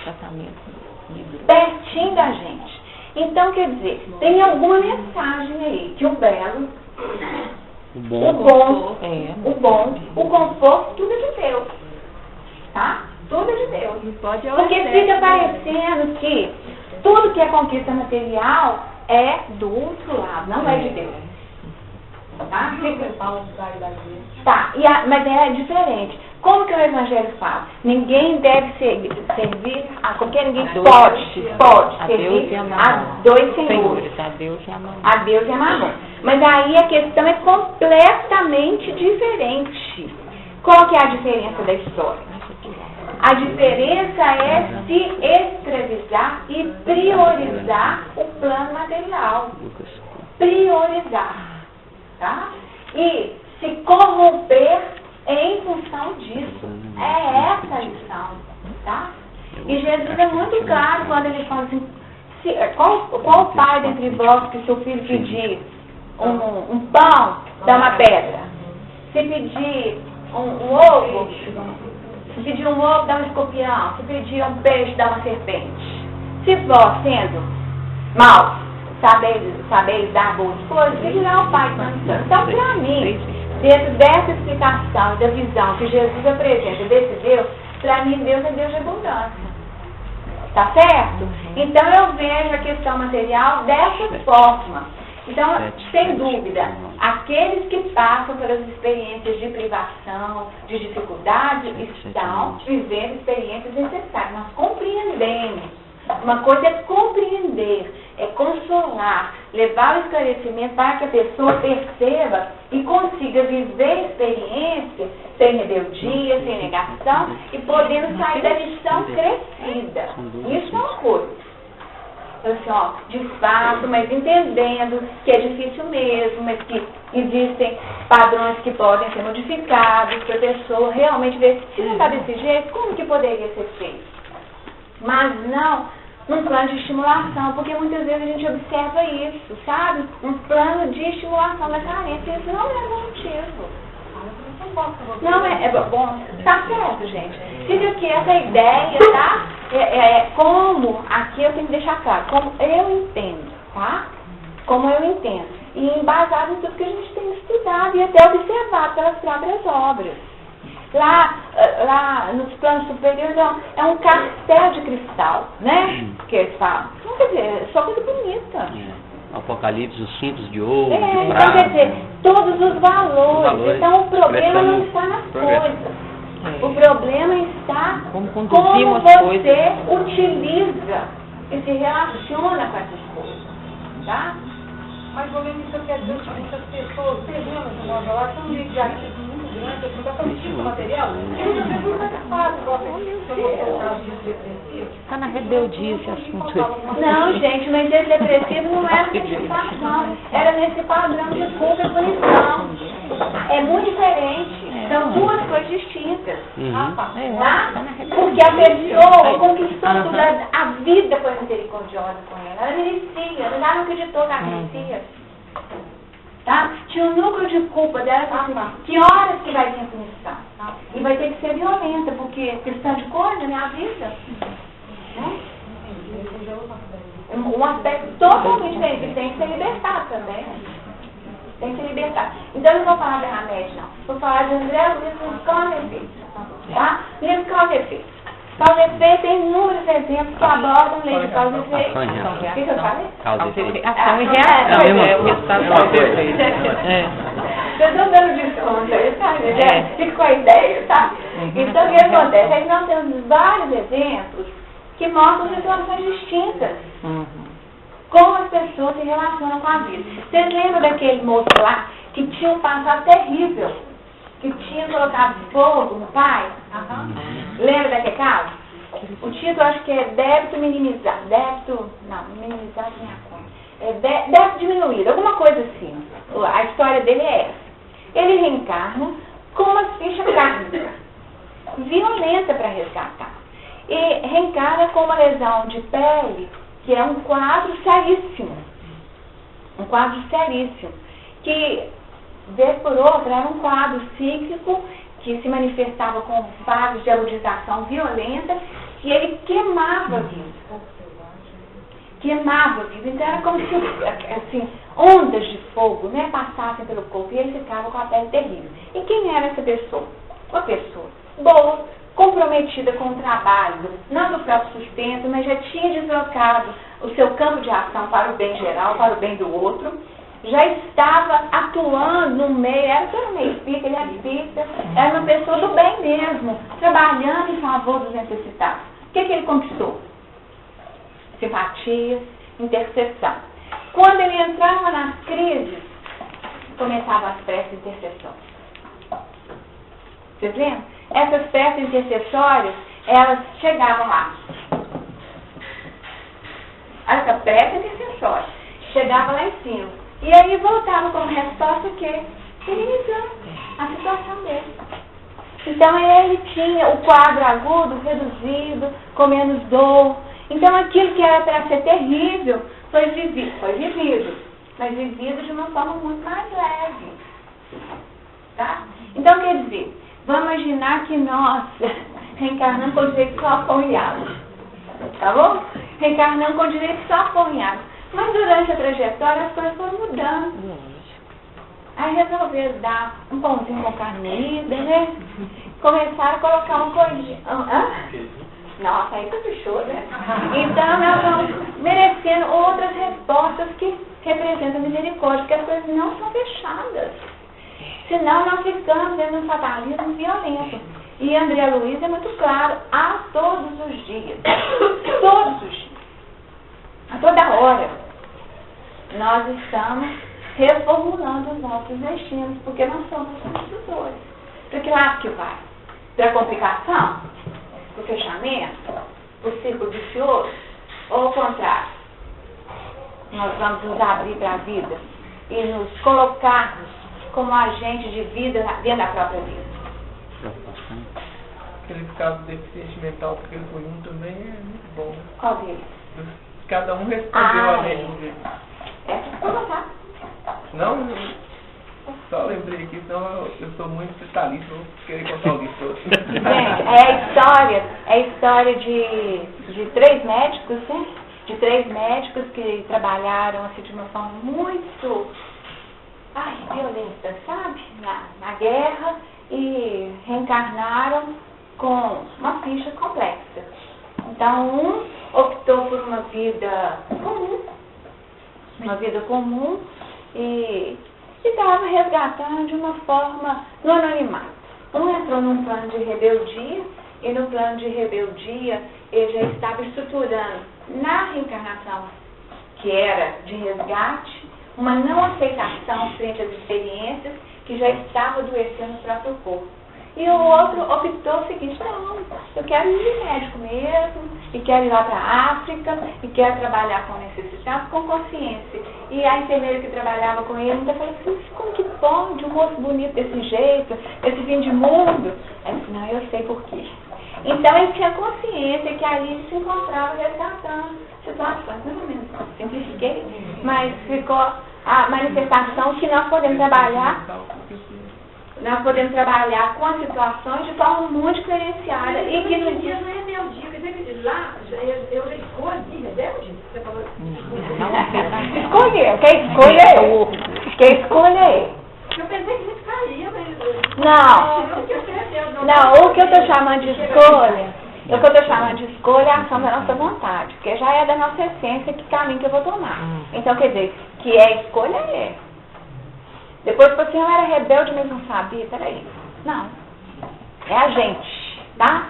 Pertinho da gente. Então, quer dizer, tem alguma mensagem aí que o belo, o bom, o conforto, tudo é de Deus. Tá? Tudo é de Deus. Porque fica parecendo que tudo que é conquista material é do outro lado, não é de Deus. Tá? Tá, mas é diferente. Como que o Evangelho fala? Ninguém deve servir a qualquer ninguém. Pode servir a dois senhores. A Deus e a Mamon. Mas aí a questão é completamente diferente. Qual que é a diferença da história? A diferença é se escravizar e priorizar o plano material. Priorizar. Tá? E se corromper em função disso. É essa a lição. Tá? E Jesus é muito claro quando ele fala assim, qual pai dentre vós que seu filho pedir um pão, dá uma pedra? Se pedir um ovo, se pedir um ovo, dá um escorpião. Se pedir um peixe, dá uma serpente. Se vós, sendo maus, sabeis dar boas coisas, que dirá o Pai Santo. Então, para mim, dentro dessa explicação, da visão que Jesus apresenta desse Deus, para mim, Deus é Deus de abundância. Tá certo? Então, eu vejo a questão material dessa forma. Então, sem dúvida, aqueles que passam pelas experiências de privação, de dificuldade, estão vivendo experiências necessárias. Nós compreendemos. Uma coisa é compreender, é consolar, levar o esclarecimento para que a pessoa perceba e consiga viver a experiência sem rebeldia, sem negação e podendo sair da lição crescida. Isso é uma coisa. Assim, ó, de fato, mas entendendo que é difícil mesmo, mas que existem padrões que podem ser modificados para a pessoa realmente ver se não está desse jeito, como que poderia ser feito. Mas não num plano de estimulação, porque muitas vezes a gente observa isso, sabe? Um plano de estimulação da carência, isso não é motivo. Não é bom, tá certo, gente. Fica aqui essa ideia, tá? Como, aqui eu tenho que deixar claro, como eu entendo, tá? Como eu entendo. E embasado em tudo que a gente tem estudado e até observado pelas próprias obras. Lá nos planos superiores é um castelo de cristal, né? Que eles falam. Não quer dizer, é só coisa bonita. Apocalipse, os cintos de ouro, de então, prata. quer dizer, todos os valores. Então, o problema não está nas progresso. coisas. O problema está Como como conduzimos você as coisas. utiliza e se relaciona com essas coisas. Tá? Mas, Golenista, quer dizer que muitas pessoas, terrenos de modo geral, são negativos muito grandes, assim, para fazer tipo material. E muitas vezes não é fácil, igual Está na rebeldia esse assunto. Não, gente, mas esse depressivo não era nesse padrão. Era nesse padrão de culpa e punição. É muito diferente. São duas coisas distintas. Tá? Porque a pessoa conquistou tudo. A vida foi misericordiosa com ela. Ela merecia. Ela não acreditou que ela merecia. Tá? Tinha um núcleo de culpa dela. Assim, que horas que vai vir a punição? E vai ter que ser violenta, porque questão de coisa, né? A vida. Né? Um aspecto totalmente diferente. Tem que ser libertado também. Tem que ser libertado. Então eu não vou falar de remédio, não. Vou falar de André Luiz nos causa e efeito. Tá? Livro causa e efeito. Causa e efeito tem inúmeros exemplos que abordam lei de causa e efeito. O que eu falei? Causa e efeito. Ação e reação. É o resultado É uma causa e coisa. efeito. Eu estou dando desconto aí, sabe? Fica com a ideia, tá? Então o que acontece? Aí nós temos vários exemplos que mostram situações distintas. Como as pessoas se relacionam com a vida. Vocês lembram daquele moço lá que tinha um passado terrível? Que tinha colocado fogo no pai? Lembra daquele caso? O título acho que é débito minimizado. Débito, não, minimizado minha conta. É débito diminuído, alguma coisa assim. A história dele é essa. Ele reencarna com uma ficha kármica, violenta para resgatar. E reencarna com uma lesão de pele, que é um quadro seríssimo. Um quadro seríssimo. Que, vez por outra, era um quadro cíclico que se manifestava com fases de agudização violenta e ele queimava a vida. Queimava a vida. Então era como se assim, ondas de fogo, né, passassem pelo corpo e ele ficava com a pele terrível. E quem era essa pessoa? Uma pessoa boa, comprometida com o trabalho, não do próprio sustento, mas já tinha deslocado o seu campo de ação para o bem geral, para o bem do outro, já estava atuando no meio, era todo meio espírita, ele era espírita, era uma pessoa do bem mesmo, trabalhando em favor dos necessitados. O que ele conquistou? Simpatia, intercessão. Quando ele entrava nas crises, começavam as preces intercessórias. Vocês lembram? Essas preces intercessórias, elas chegavam lá. Essa prece intercessória chegava lá em cima. E aí voltava como resposta o quê? Minimizando a situação dele. Então ele tinha o quadro agudo reduzido, com menos dor. Então aquilo que era para ser terrível foi vivido, mas vivido de uma forma muito mais leve. Tá? Então quer dizer, vamos imaginar que nós reencarnamos com direito só a pão e água. Tá bom? Reencarnamos com direito só a pão e água. Mas durante a trajetória as coisas foram mudando. Aí resolveram dar um pãozinho com carne moída, né? Começaram a colocar uma coisinha. Nossa, aí caprichou, né? Então nós vamos merecendo outras respostas que representam a misericórdia, porque as coisas não são fechadas. Senão nós ficamos dentro de um fatalismo violento. E André Luiz é muito claro, a todos os dias. Todos os dias. A toda hora. Nós estamos reformulando os nossos destinos, porque nós somos construtores. Para que lado que vai? Para a complicação? Para o fechamento? Para o círculo vicioso? Ou ao contrário? Nós vamos nos abrir para a vida e nos colocarmos como agente de vida dentro da própria vida. Aquele caso de deficiente mental que foi um também é muito bom. Qual deles? Cada um respondeu a lei é. de um jeito. Vou contar. Não, só lembrei aqui, senão eu sou muito detalhista, vou querer contar o livro todo. Gente, é a história de 3 médicos, né? De 3 médicos que trabalharam assim, de uma forma muito violenta, sabe? Na guerra e reencarnaram com uma ficha complexa. Então, um optou por uma vida comum, uma vida comum e estava resgatando de uma forma no anonimato. Um entrou num plano de rebeldia e no plano de rebeldia ele já estava estruturando na reencarnação, que era de resgate, uma não aceitação frente às experiências que já estava adoecendo o próprio corpo. E o outro optou o seguinte: não, eu quero ir de médico mesmo, e quero ir lá para a África, e quero trabalhar com necessitados, com consciência. E a enfermeira que trabalhava com ele ainda falou assim: como que pode um moço bonito desse jeito, esse fim de mundo? Aí eu disse: não, eu sei por quê. Então ele tinha consciência que ali ele se encontrava resgatando situações, mais ou menos, simplifiquei, mas ficou a manifestação que nós podemos trabalhar com as situações de forma muito diferenciada e que no dia não é rebeldia, quer dizer que lá eu já escolhi rebelde? Você falou escolheu, quem escolheu. Eu pensei que a gente caía, mas não, o que eu estou chamando de escolha, é a ação da nossa vontade, porque já é da nossa essência que caminho que eu vou tomar. Então, quer dizer, que é escolha é. Depois que você não era rebelde, mas não sabia, peraí. Não. É a gente, tá?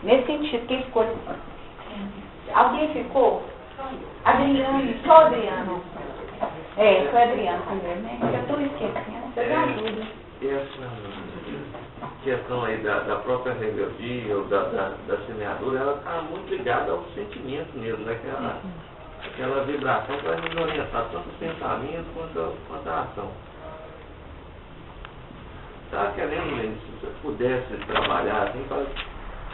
Nesse sentido, que escolha. Alguém ficou? Adriano, só Adriano. Foi Adriano primeiro, né? Eu estou esquecendo. Você me ajuda. Essa questão aí da própria rebeldia ou da semeadura, ela está muito ligada ao sentimento mesmo, né? Aquela vibração que vai nos orientar tanto o pensamento quanto a ação. Estava querendo, Lênin, se você pudesse trabalhar assim,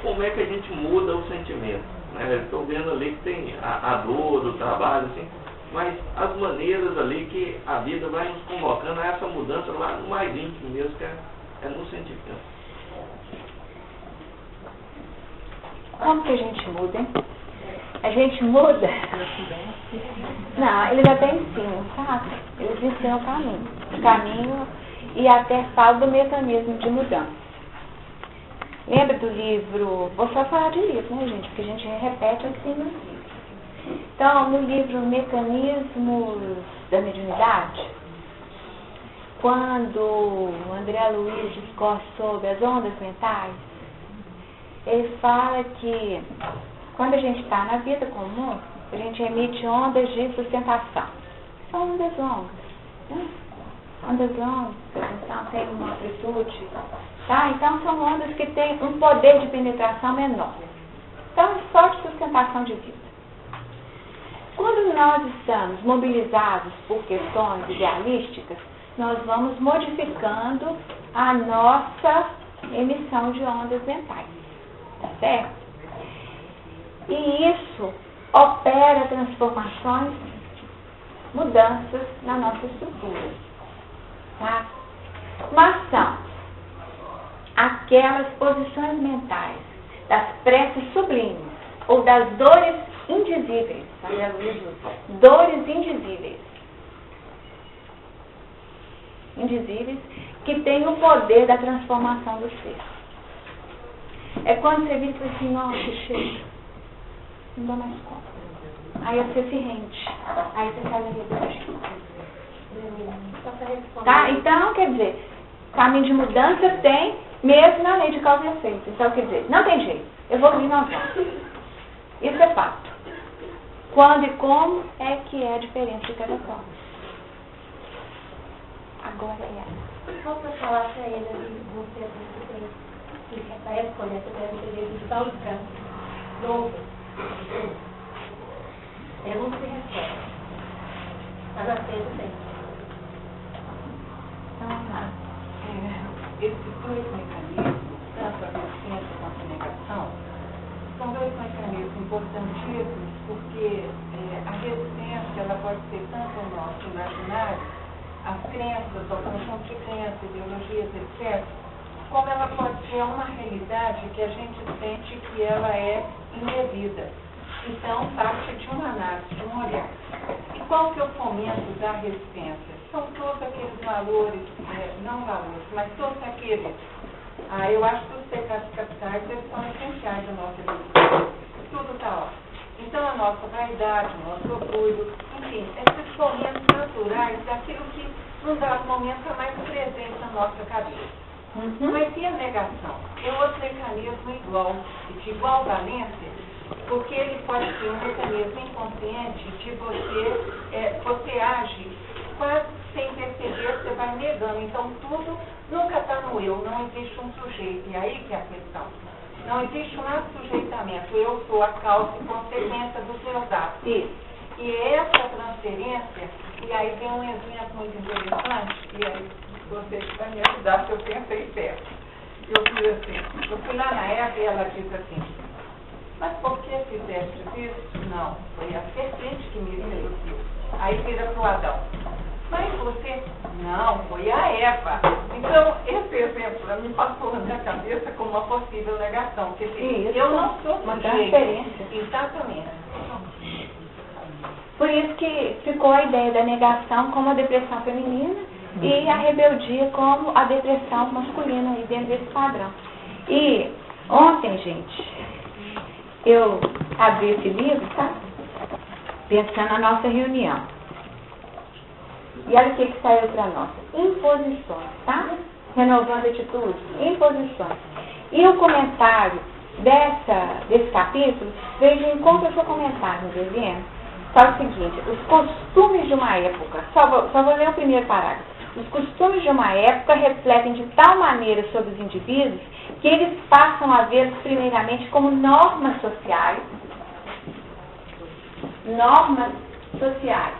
como é que a gente muda o sentimento, né? Estou vendo ali que tem a dor do trabalho, assim, mas as maneiras ali que a vida vai nos convocando a essa mudança lá no mais íntimo mesmo, que é no sentimento. Como que a gente muda, hein? A gente muda? Não, ele já tem ensino, sabe? Eles ensinam o caminho e até fala do mecanismo de mudança. Lembra do livro, vou só falar de livro, né, gente? Porque a gente repete assim nos livros. Então, no livro Mecanismos da Mediunidade, quando o André Luiz discorre sobre as ondas mentais, ele fala que quando a gente está na vida comum, a gente emite ondas de sustentação. São ondas longas, né? Ondas longas, então tem uma amplitude, tá? Então são ondas que têm um poder de penetração menor. Então é só de sustentação de vida. Quando nós estamos mobilizados por questões idealísticas, nós vamos modificando a nossa emissão de ondas mentais, tá certo? E isso opera transformações, mudanças na nossa estrutura. Tá? Mas são aquelas posições mentais das preces sublimes ou das dores indizíveis, dores indizíveis que têm o poder da transformação do ser. É quando você vira e fala assim: nossa, chega, não dá mais conta. Aí você se rende, aí você faz a rebeldia. Tá? Então, quer dizer, caminho de mudança tem, mesmo na lei de causa e efeito. Então, quer dizer, não tem jeito, evoluir nós vamos. Isso é fato. Quando e como é que é a diferença de cada forma. Agora é ela. Só para falar para ele, você tem que essa escolha, você deve ter de Balcã, novo. Eu não sei resposta. Mas a frente tem. Esses dois mecanismos, tanto a resistência quanto a negação, são dois mecanismos importantíssimos, porque a resistência ela pode ser tanto o nosso imaginário, as crenças, o conjunto de crenças, ideologias, etc., como ela pode ser uma realidade que a gente sente que ela é indevida. Então, parte de uma análise, de um olhar. E qual que é o fomento da resistência? São todos aqueles valores, não valores, mas todos aqueles. Eu acho que os pecados capitais eles são essenciais da nossa vida. Tudo está lá. Então, a nossa vaidade, o nosso orgulho, enfim, esses momentos naturais daquilo que, num dado momento, é mais presente na nossa cabeça. Mas e a negação? É outro mecanismo igual, de igual valência, porque ele pode ser um mecanismo inconsciente de você age quase sem perceber, você vai negando. Então tudo nunca está no eu, não existe um sujeito. E aí que é a questão. Não existe um assujeitamento. Eu sou a causa e consequência dos meus atos. E essa transferência, e aí tem um exemplo muito interessante, e aí você vai me ajudar se eu pensei certo. Eu fui lá na Eva e ela disse assim, mas por que fizeste isso? Não, foi a serpente que me seduziu. Aí vira para o Adão. Mas você? Não, foi a Eva. Então, esse exemplo me passou na minha cabeça como uma possível negação. Porque eu não sou uma sujeito. transferência. Exatamente. Por isso que ficou a ideia da negação como a depressão feminina e a rebeldia como a depressão masculina aí dentro desse padrão. E ontem, gente, eu abri esse livro, tá? Pensando na nossa reunião. E olha o que saiu para nós. Imposições, tá? Renovando atitudes, imposições. E o comentário desse capítulo veio de encontro ao seu comentário, Viviane. Fala o seguinte, os costumes de uma época, só vou ler o primeiro parágrafo. Os costumes de uma época refletem de tal maneira sobre os indivíduos que eles passam a vê-los primeiramente como normas sociais. Normas sociais.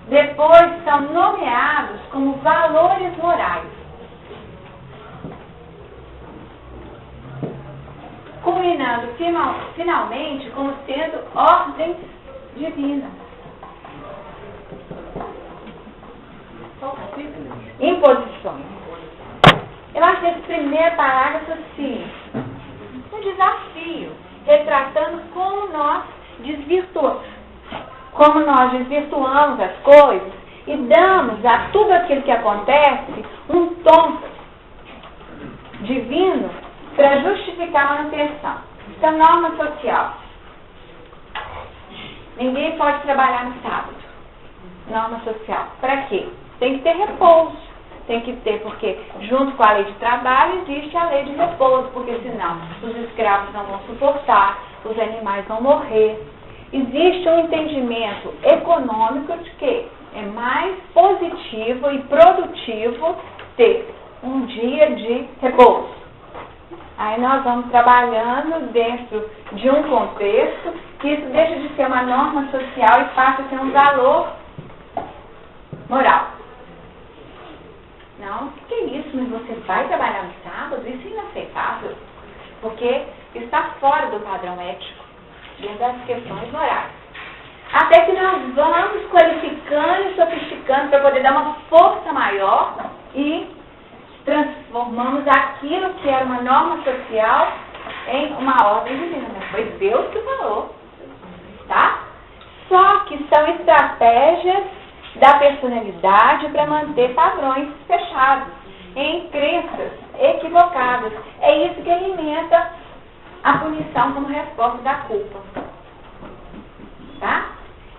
Depois são nomeados como valores morais. Culminando finalmente como sendo ordens divinas. Imposições. Eu acho esse primeiro parágrafo assim, um desafio, retratando como nós desvirtuamos as coisas e damos a tudo aquilo que acontece um tom divino para justificar a manutenção. Isso é norma social. Ninguém pode trabalhar no sábado. Norma social. Para quê? Tem que ter repouso. Tem que ter, porque junto com a lei de trabalho existe a lei de repouso, porque senão os escravos não vão suportar, os animais vão morrer. Existe um entendimento econômico de que é mais positivo e produtivo ter um dia de repouso. Aí nós vamos trabalhando dentro de um contexto que isso deixa de ser uma norma social e passa a ser um valor moral. Não, o que é isso? Mas você vai trabalhar no sábado? Isso é inaceitável, porque está fora do padrão ético, dentro das questões morais. Até que nós vamos qualificando e sofisticando para poder dar uma força maior e transformamos aquilo que era uma norma social em uma ordem divina. Foi Deus que falou. Tá? Só que são estratégias da personalidade para manter padrões fechados em crenças equivocadas. É isso que alimenta a punição como resposta da culpa. Tá?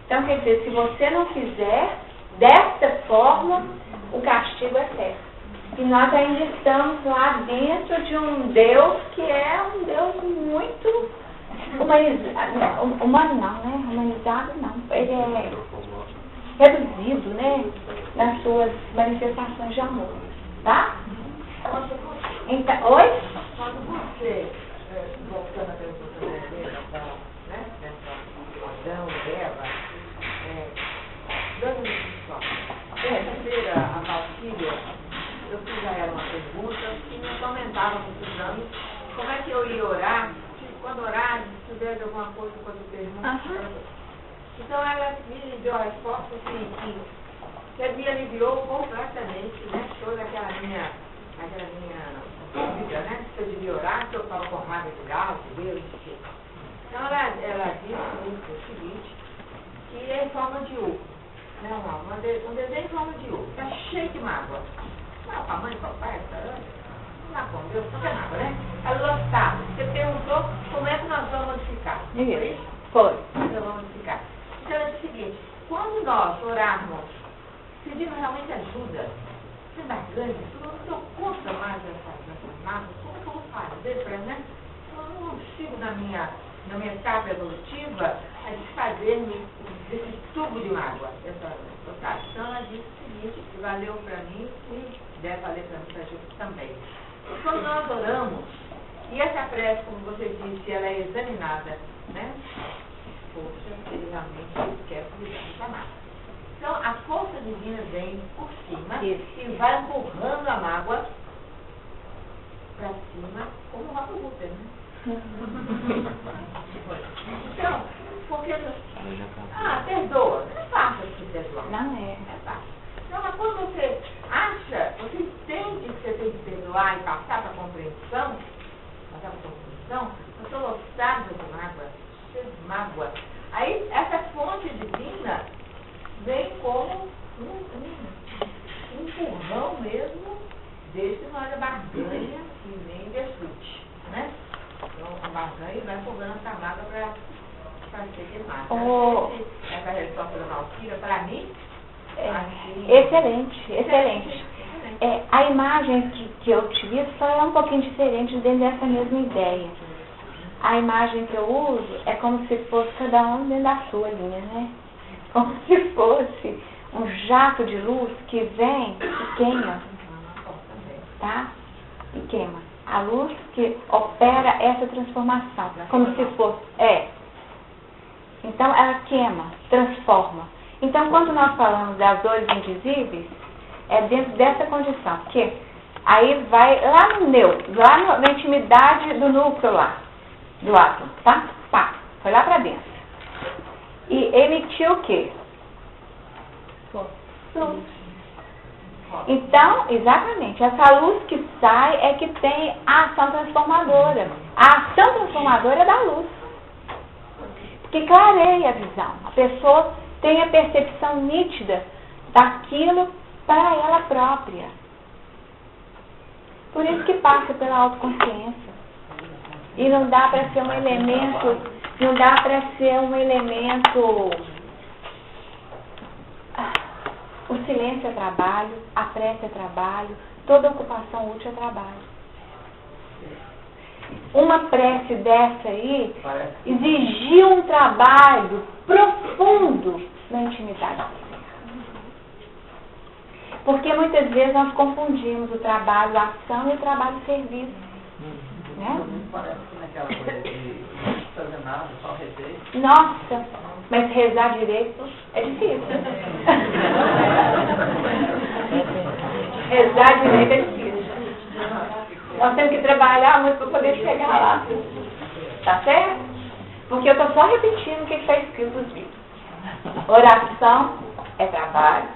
Então, quer dizer, se você não fizer desta forma, o castigo é certo. E nós ainda estamos lá dentro de um Deus que é um Deus muito humanizado. Humano não, né? Humanizado não. Ele é reduzido, né? Nas suas manifestações de amor. Tá? Então, oi? Quando você, voltando a pergunta né? Adão e Eva, dando instrução. Terceira, a Valquíria, eu fiz a ela uma pergunta que me atormentava muitos anos. Como é que eu ia orar? Quando orar, se tiver alguma coisa para eu perguntar. Então ela me deu a resposta assim, que me aliviou completamente, né? Toda aquela minha dúvida, né? Se eu devia orar, se eu estava com raiva de galo, de Deus, não sei o quê. Então ela disse o seguinte, que é em forma de U. Não, um desenho em forma de U. Está cheio de mágoa. Não, a mãe, papai, não respondeu, não tem nada, né? Ela lotado. Você perguntou como é que nós vamos modificar. Isso. Foi. Então vamos explicar. Então é o seguinte, quando nós orarmos, pedindo realmente ajuda, sendo a grande, eu não dou conta mais dessas mágoas, como que eu vou fazer para, né? Eu não sigo na minha etapa evolutiva a desfazer-me desse tubo de mágoa, dessa rotação. Ela disse o seguinte, que valeu para mim e deve valer para mim, para a gente também. E quando nós oramos, e essa prece, como você disse, ela é examinada, né? Poxa, ele realmente quer cuidar da mágoa. Então, a força divina vem por cima e vai empurrando a mágoa para cima, como uma Buda, né? Então, porque... perdoa. Não é fácil de perdoar. Não é. É fácil. Então, mas quando você acha, você entende que você tem que perdoar e passar para a compreensão, eu estou lotada de mágoa, aí essa fonte divina vem como um empurrão mesmo, desde na hora da barganha e nem desfrute, né? Então a barganha vai empurrando essa mágoa para ser queimada. Essa resposta da Valquíria, para mim, excelente. A imagem que eu utilizo só é um pouquinho diferente dentro dessa mesma ideia. A imagem que eu uso é como se fosse cada um dentro da sua linha, né? Como se fosse um jato de luz que vem e queima, tá? E queima. A luz que opera essa transformação, como se fosse, Então ela queima, transforma. Então quando nós falamos das dores invisíveis, é dentro dessa condição, que aí vai lá no neutro, lá na intimidade do núcleo lá, do átomo, tá? Pá, foi lá pra dentro. E emitiu o quê? Luz. Então, exatamente, essa luz que sai é que tem a ação transformadora. A ação transformadora é da luz. Porque clareia a visão. A pessoa tem a percepção nítida daquilo para ela própria. Por isso que passa pela autoconsciência. E não dá para ser um elemento, o silêncio é trabalho, a prece é trabalho, toda ocupação útil é trabalho. Uma prece dessa aí exigiu um trabalho profundo na intimidade. Porque muitas vezes nós confundimos o trabalho ação e o trabalho serviço. Né? Parece que naquela coisa de não fazer nada, só rezar. Nossa, mas rezar direito é difícil. Rezar direito é difícil. Nós temos que trabalhar muito para poder chegar lá. Tá certo? Porque eu estou só repetindo o que está escrito nos livros. Oração é trabalho.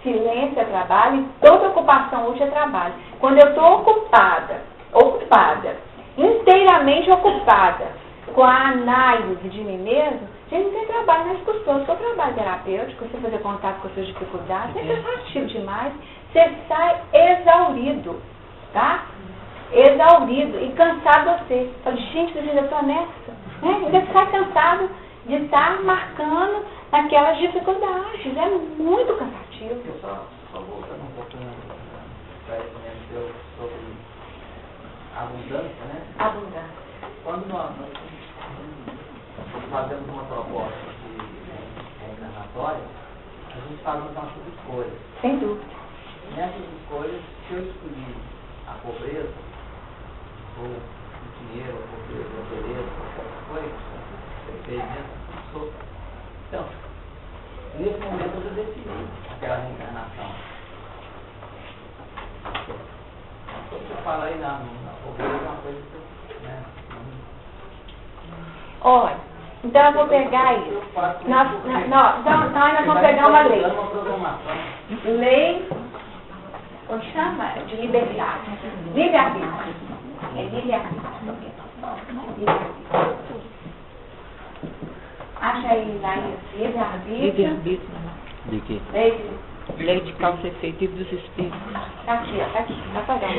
Silêncio é trabalho e toda ocupação útil é trabalho. Quando eu estou ocupada, inteiramente ocupada com a análise de mim mesmo, gente, não tem trabalho nas pessoas, seu trabalho terapêutico, você fazer contato com as suas dificuldades, é cansativo demais, você sai exaurido, tá? Exaurido e cansado você. Fala, gente, eu ainda estou nessa, né? Ainda sai cansado de estar marcando aquelas dificuldades, é muito cansativo. Só voltando um pouco para esse sobre a abundância, né? Abundância. Quando nós fazemos uma proposta de reencarnatória, a gente faz as nossas escolhas. Sem dúvida. Nessas escolhas, se eu escolhi a pobreza, ou o dinheiro, ou a beleza, ou qualquer coisa, então, nesse momento eu já decidi aquela reencarnação. Você fala aí na pobreza é uma coisa que, né? Olha, então eu vou pegar isso. Nós vamos pegar uma lei. Lei, como chama? De liberdade. Livre-arbítrio. É livre-arbítrio. Acha aí, Laís, livre-arbítrio. De quê? Lei Lei de causa e efeito, livro dos Espíritos. Tá aqui, ó, tá aqui, tá apagado.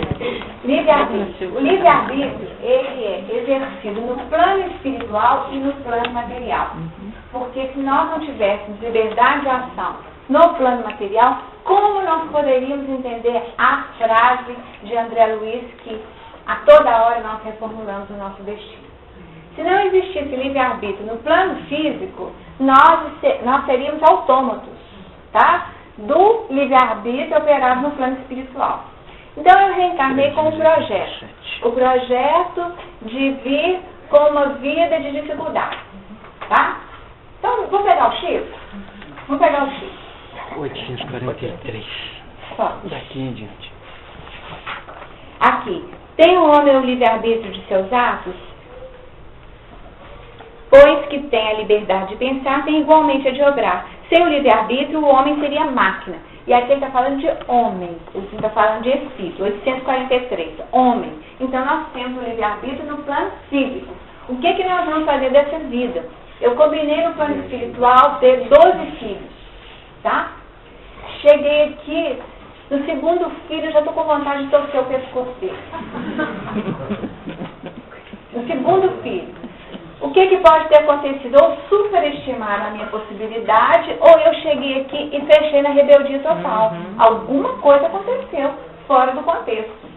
Livre-arbítrio. O livre-arbítrio, ele é exercido no plano espiritual e no plano material. Porque se nós não tivéssemos liberdade de ação no plano material, como nós poderíamos entender a frase de André Luiz que a toda hora nós reformulamos o nosso destino? Se não existisse livre-arbítrio no plano físico, nós seríamos autômatos, tá? Do livre-arbítrio operado no plano espiritual. Então eu reencarnei com um projeto. O projeto de vir com uma vida de dificuldade. Tá? Então, vamos pegar o X? Vamos pegar o X. 843. Daqui em diante. Aqui. Tem o homem o livre-arbítrio de seus atos? Pois que tem a liberdade de pensar, tem igualmente a de obrar. Sem o livre-arbítrio, o homem seria máquina. E aqui ele está falando de homem, ele está falando de espírito, 843, homem. Então nós temos o livre-arbítrio no plano físico. O que nós vamos fazer dessa vida? Eu combinei no plano espiritual ter 12 filhos, tá? Cheguei aqui, no segundo filho, já estou com vontade de torcer o pescoço dele. No segundo filho. O que pode ter acontecido? Ou superestimaram a minha possibilidade, ou eu cheguei aqui e fechei na rebeldia total. Alguma coisa aconteceu fora do contexto.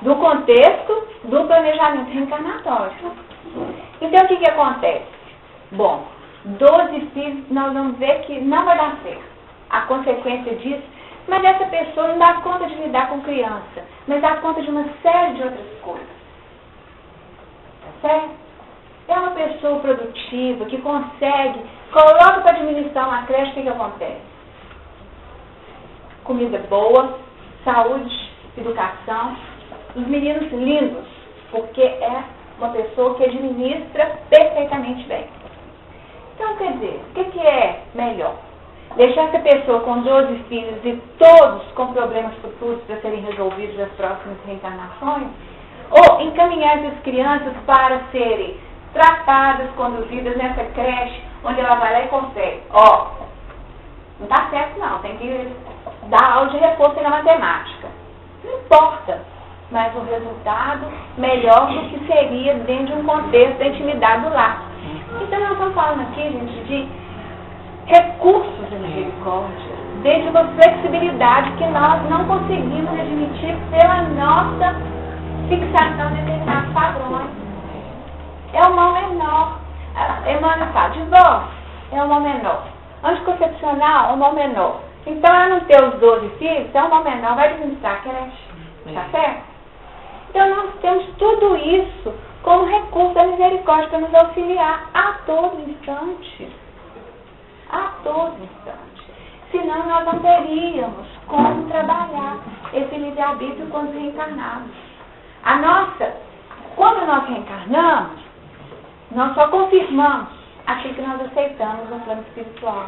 Do contexto do planejamento reencarnatório. Então, o que acontece? Bom, 12 filhos, nós vamos ver que não vai dar certo. A consequência disso, mas essa pessoa não dá conta de lidar com criança, mas dá conta de uma série de outras coisas. Certo? É uma pessoa produtiva, que consegue, coloca para administrar uma creche, o que acontece? Comida boa, saúde, educação, os meninos lindos, porque é uma pessoa que administra perfeitamente bem. Então, quer dizer, o que é melhor? Deixar essa pessoa com 12 filhos e todos com problemas futuros para serem resolvidos nas próximas reencarnações? Ou encaminhar essas crianças para serem tratadas, conduzidas nessa creche, onde ela vai lá e consegue. Ó, não está certo não, tem que dar aula de reforço na matemática. Não importa, mas o resultado melhor do que seria dentro de um contexto da intimidade do lar. Então nós estamos falando aqui, gente, de recursos de misericórdia, dentro de uma flexibilidade que nós não conseguimos admitir pela nossa fixação de determinados padrões. É o mal menor. Emmanuel fala, divórcio é o mal menor. Anticoncepcional é o mal menor. Então, ela não ter os 12 filhos, é o mal menor, vai administrar a creche. Tá certo? Então, nós temos tudo isso como recurso da misericórdia para nos auxiliar a todo instante. A todo instante. Senão, nós não teríamos como trabalhar esse livre-arbítrio com os reencarnados. Quando nós reencarnamos, nós só confirmamos aquilo que nós aceitamos no plano espiritual.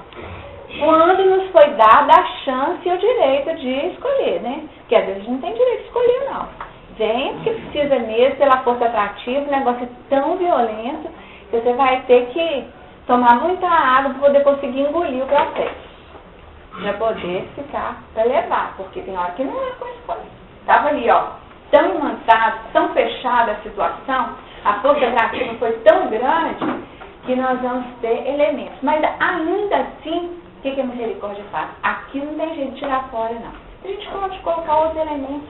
Quando nos foi dada a chance e o direito de escolher, né? Porque às vezes a gente não tem direito de escolher, não. Vem porque precisa mesmo, pela força atrativa, o negócio é tão violento que você vai ter que tomar muita água para poder conseguir engolir o processo. Para poder ficar, para levar, porque tem hora que não é com escolha. Estava ali, ó, tão imantado, tão fechada a situação, a força atrativa foi tão grande que nós vamos ter elementos. Mas ainda assim, o que a misericórdia faz? Aqui não tem jeito de tirar fora, não. A gente pode colocar outros elementos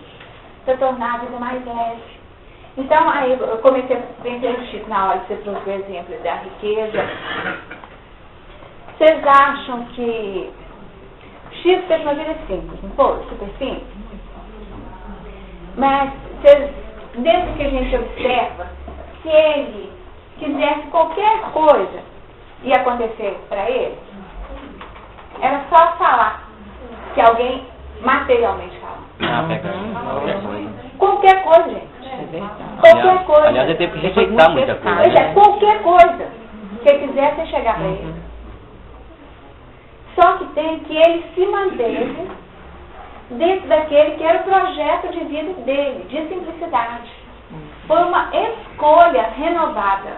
para tornar a vida mais leve. Então, aí eu comecei a pensar no Chico na hora que você trouxe o exemplo da riqueza. Vocês acham que Chico teve uma vida simples, não foi? Super simples? Mas, dentro do que a gente observa, se ele quisesse qualquer coisa ia acontecer para ele, era só falar que alguém materialmente fala. Qualquer coisa, gente. Qualquer coisa. Aliás, ele teve que rejeitar muita coisa. Pois é, qualquer coisa que ele quisesse chegar para ele. Só que tem que ele se manteve dentro daquele que era o projeto de vida dele, de simplicidade. Foi uma escolha renovada.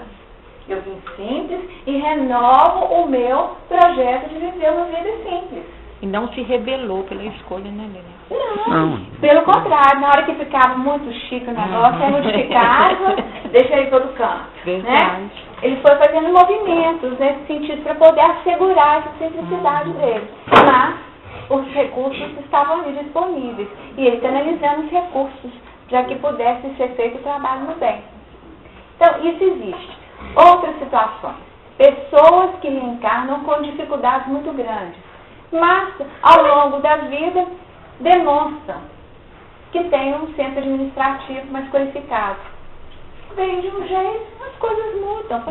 Eu vim simples e renovo o meu projeto de viver uma vida simples. E não se rebelou pela escolha, né, Lênia? Não, pelo contrário, na hora que ficava muito chique o negócio, aí modificava, deixa ele todo canto. Verdade. Né? Ele foi fazendo movimentos nesse sentido para poder assegurar essa simplicidade dele. Mas os recursos estavam ali disponíveis e ele canalizando os recursos para que pudesse ser feito o trabalho no bem. Então, isso existe. Outras situações. Pessoas que reencarnam com dificuldades muito grandes, mas, ao longo da vida, demonstram que tem um centro administrativo mais qualificado. Vem de um jeito, as coisas mudam.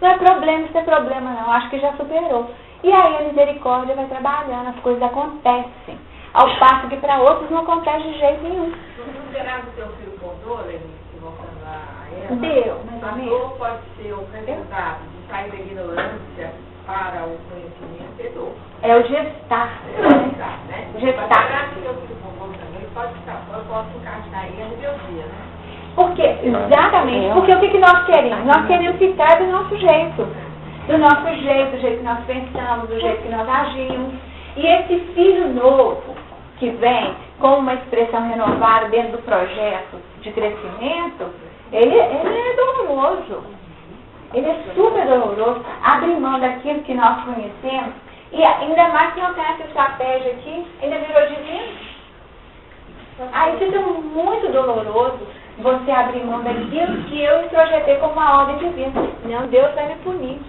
Não é problema, isso é problema não, acho que já superou. E aí a misericórdia vai trabalhando, as coisas acontecem. Ao passo que para outros não acontece de jeito nenhum. Não será que o teu filho contou, Lenice, voltando a ela? Deu, mas a dor pode ser o resultado de sair da ignorância para o conhecimento e dor. É o gestar. Né? Gestar. Mas será que o teu filho contou também? Pode estar, eu posso encaixar aí a rebeldia, né? Porque, exatamente, porque o que nós queremos? Nós queremos ficar do nosso jeito. Do nosso jeito, do jeito que nós pensamos, do jeito que nós agimos. E esse filho novo que vem com uma expressão renovada dentro do projeto de crescimento, ele é doloroso. Ele é super doloroso. Abre mão daquilo que nós conhecemos. E ainda mais que não tem essa estratégia aqui, ainda virou divino. Aí fica muito doloroso você abrir mão daquilo que eu projetei como uma ordem divina. Não, Deus vai me punir.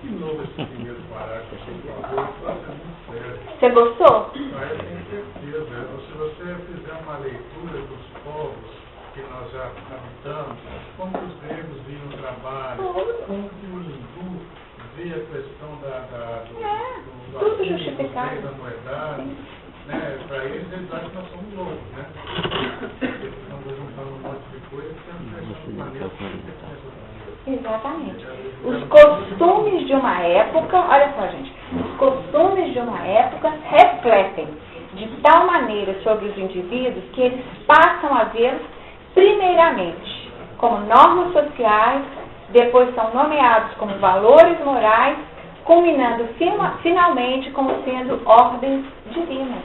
De novo, esse primeiro parágrafo que você falou, eu acho muito sério. Você gostou? Mas eu tenho certeza, se você fizer uma leitura dos povos que nós já habitamos, como os gregos viam o trabalho, como que o hindu vê a questão do tudo justificado. da moedade, né? Para eles acham que nós somos loucos, né? Eles estão juntando um monte de coisa que é uma maneira de Exatamente. Os costumes de uma época, olha só, gente, os costumes de uma época refletem de tal maneira sobre os indivíduos que eles passam a vê-los primeiramente como normas sociais, depois são nomeados como valores morais, culminando finalmente como sendo ordens divinas.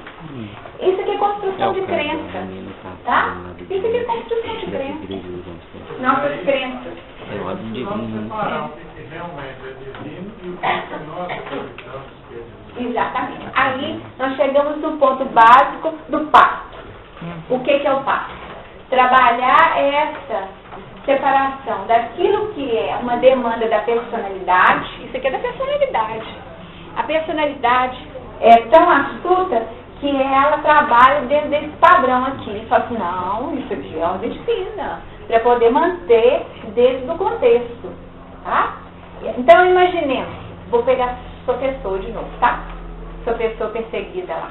Isso aqui é construção de crença, tá? Isso aqui é construção de crença. Nossas crenças. É ordem divina. Separar o que realmente é divino e o que nós acreditamos que é divino. Exatamente. Aí nós chegamos no ponto básico do pacto. O que é o pacto? Trabalhar essa separação daquilo que é uma demanda da personalidade. Isso aqui é da personalidade. A personalidade é tão astuta que ela trabalha dentro desse padrão aqui. Ele fala assim, não, isso aqui é ordem divina, para poder manter dentro do contexto, tá? Então, imaginemos, vou pegar professor de novo, tá? Sou pessoa perseguida lá,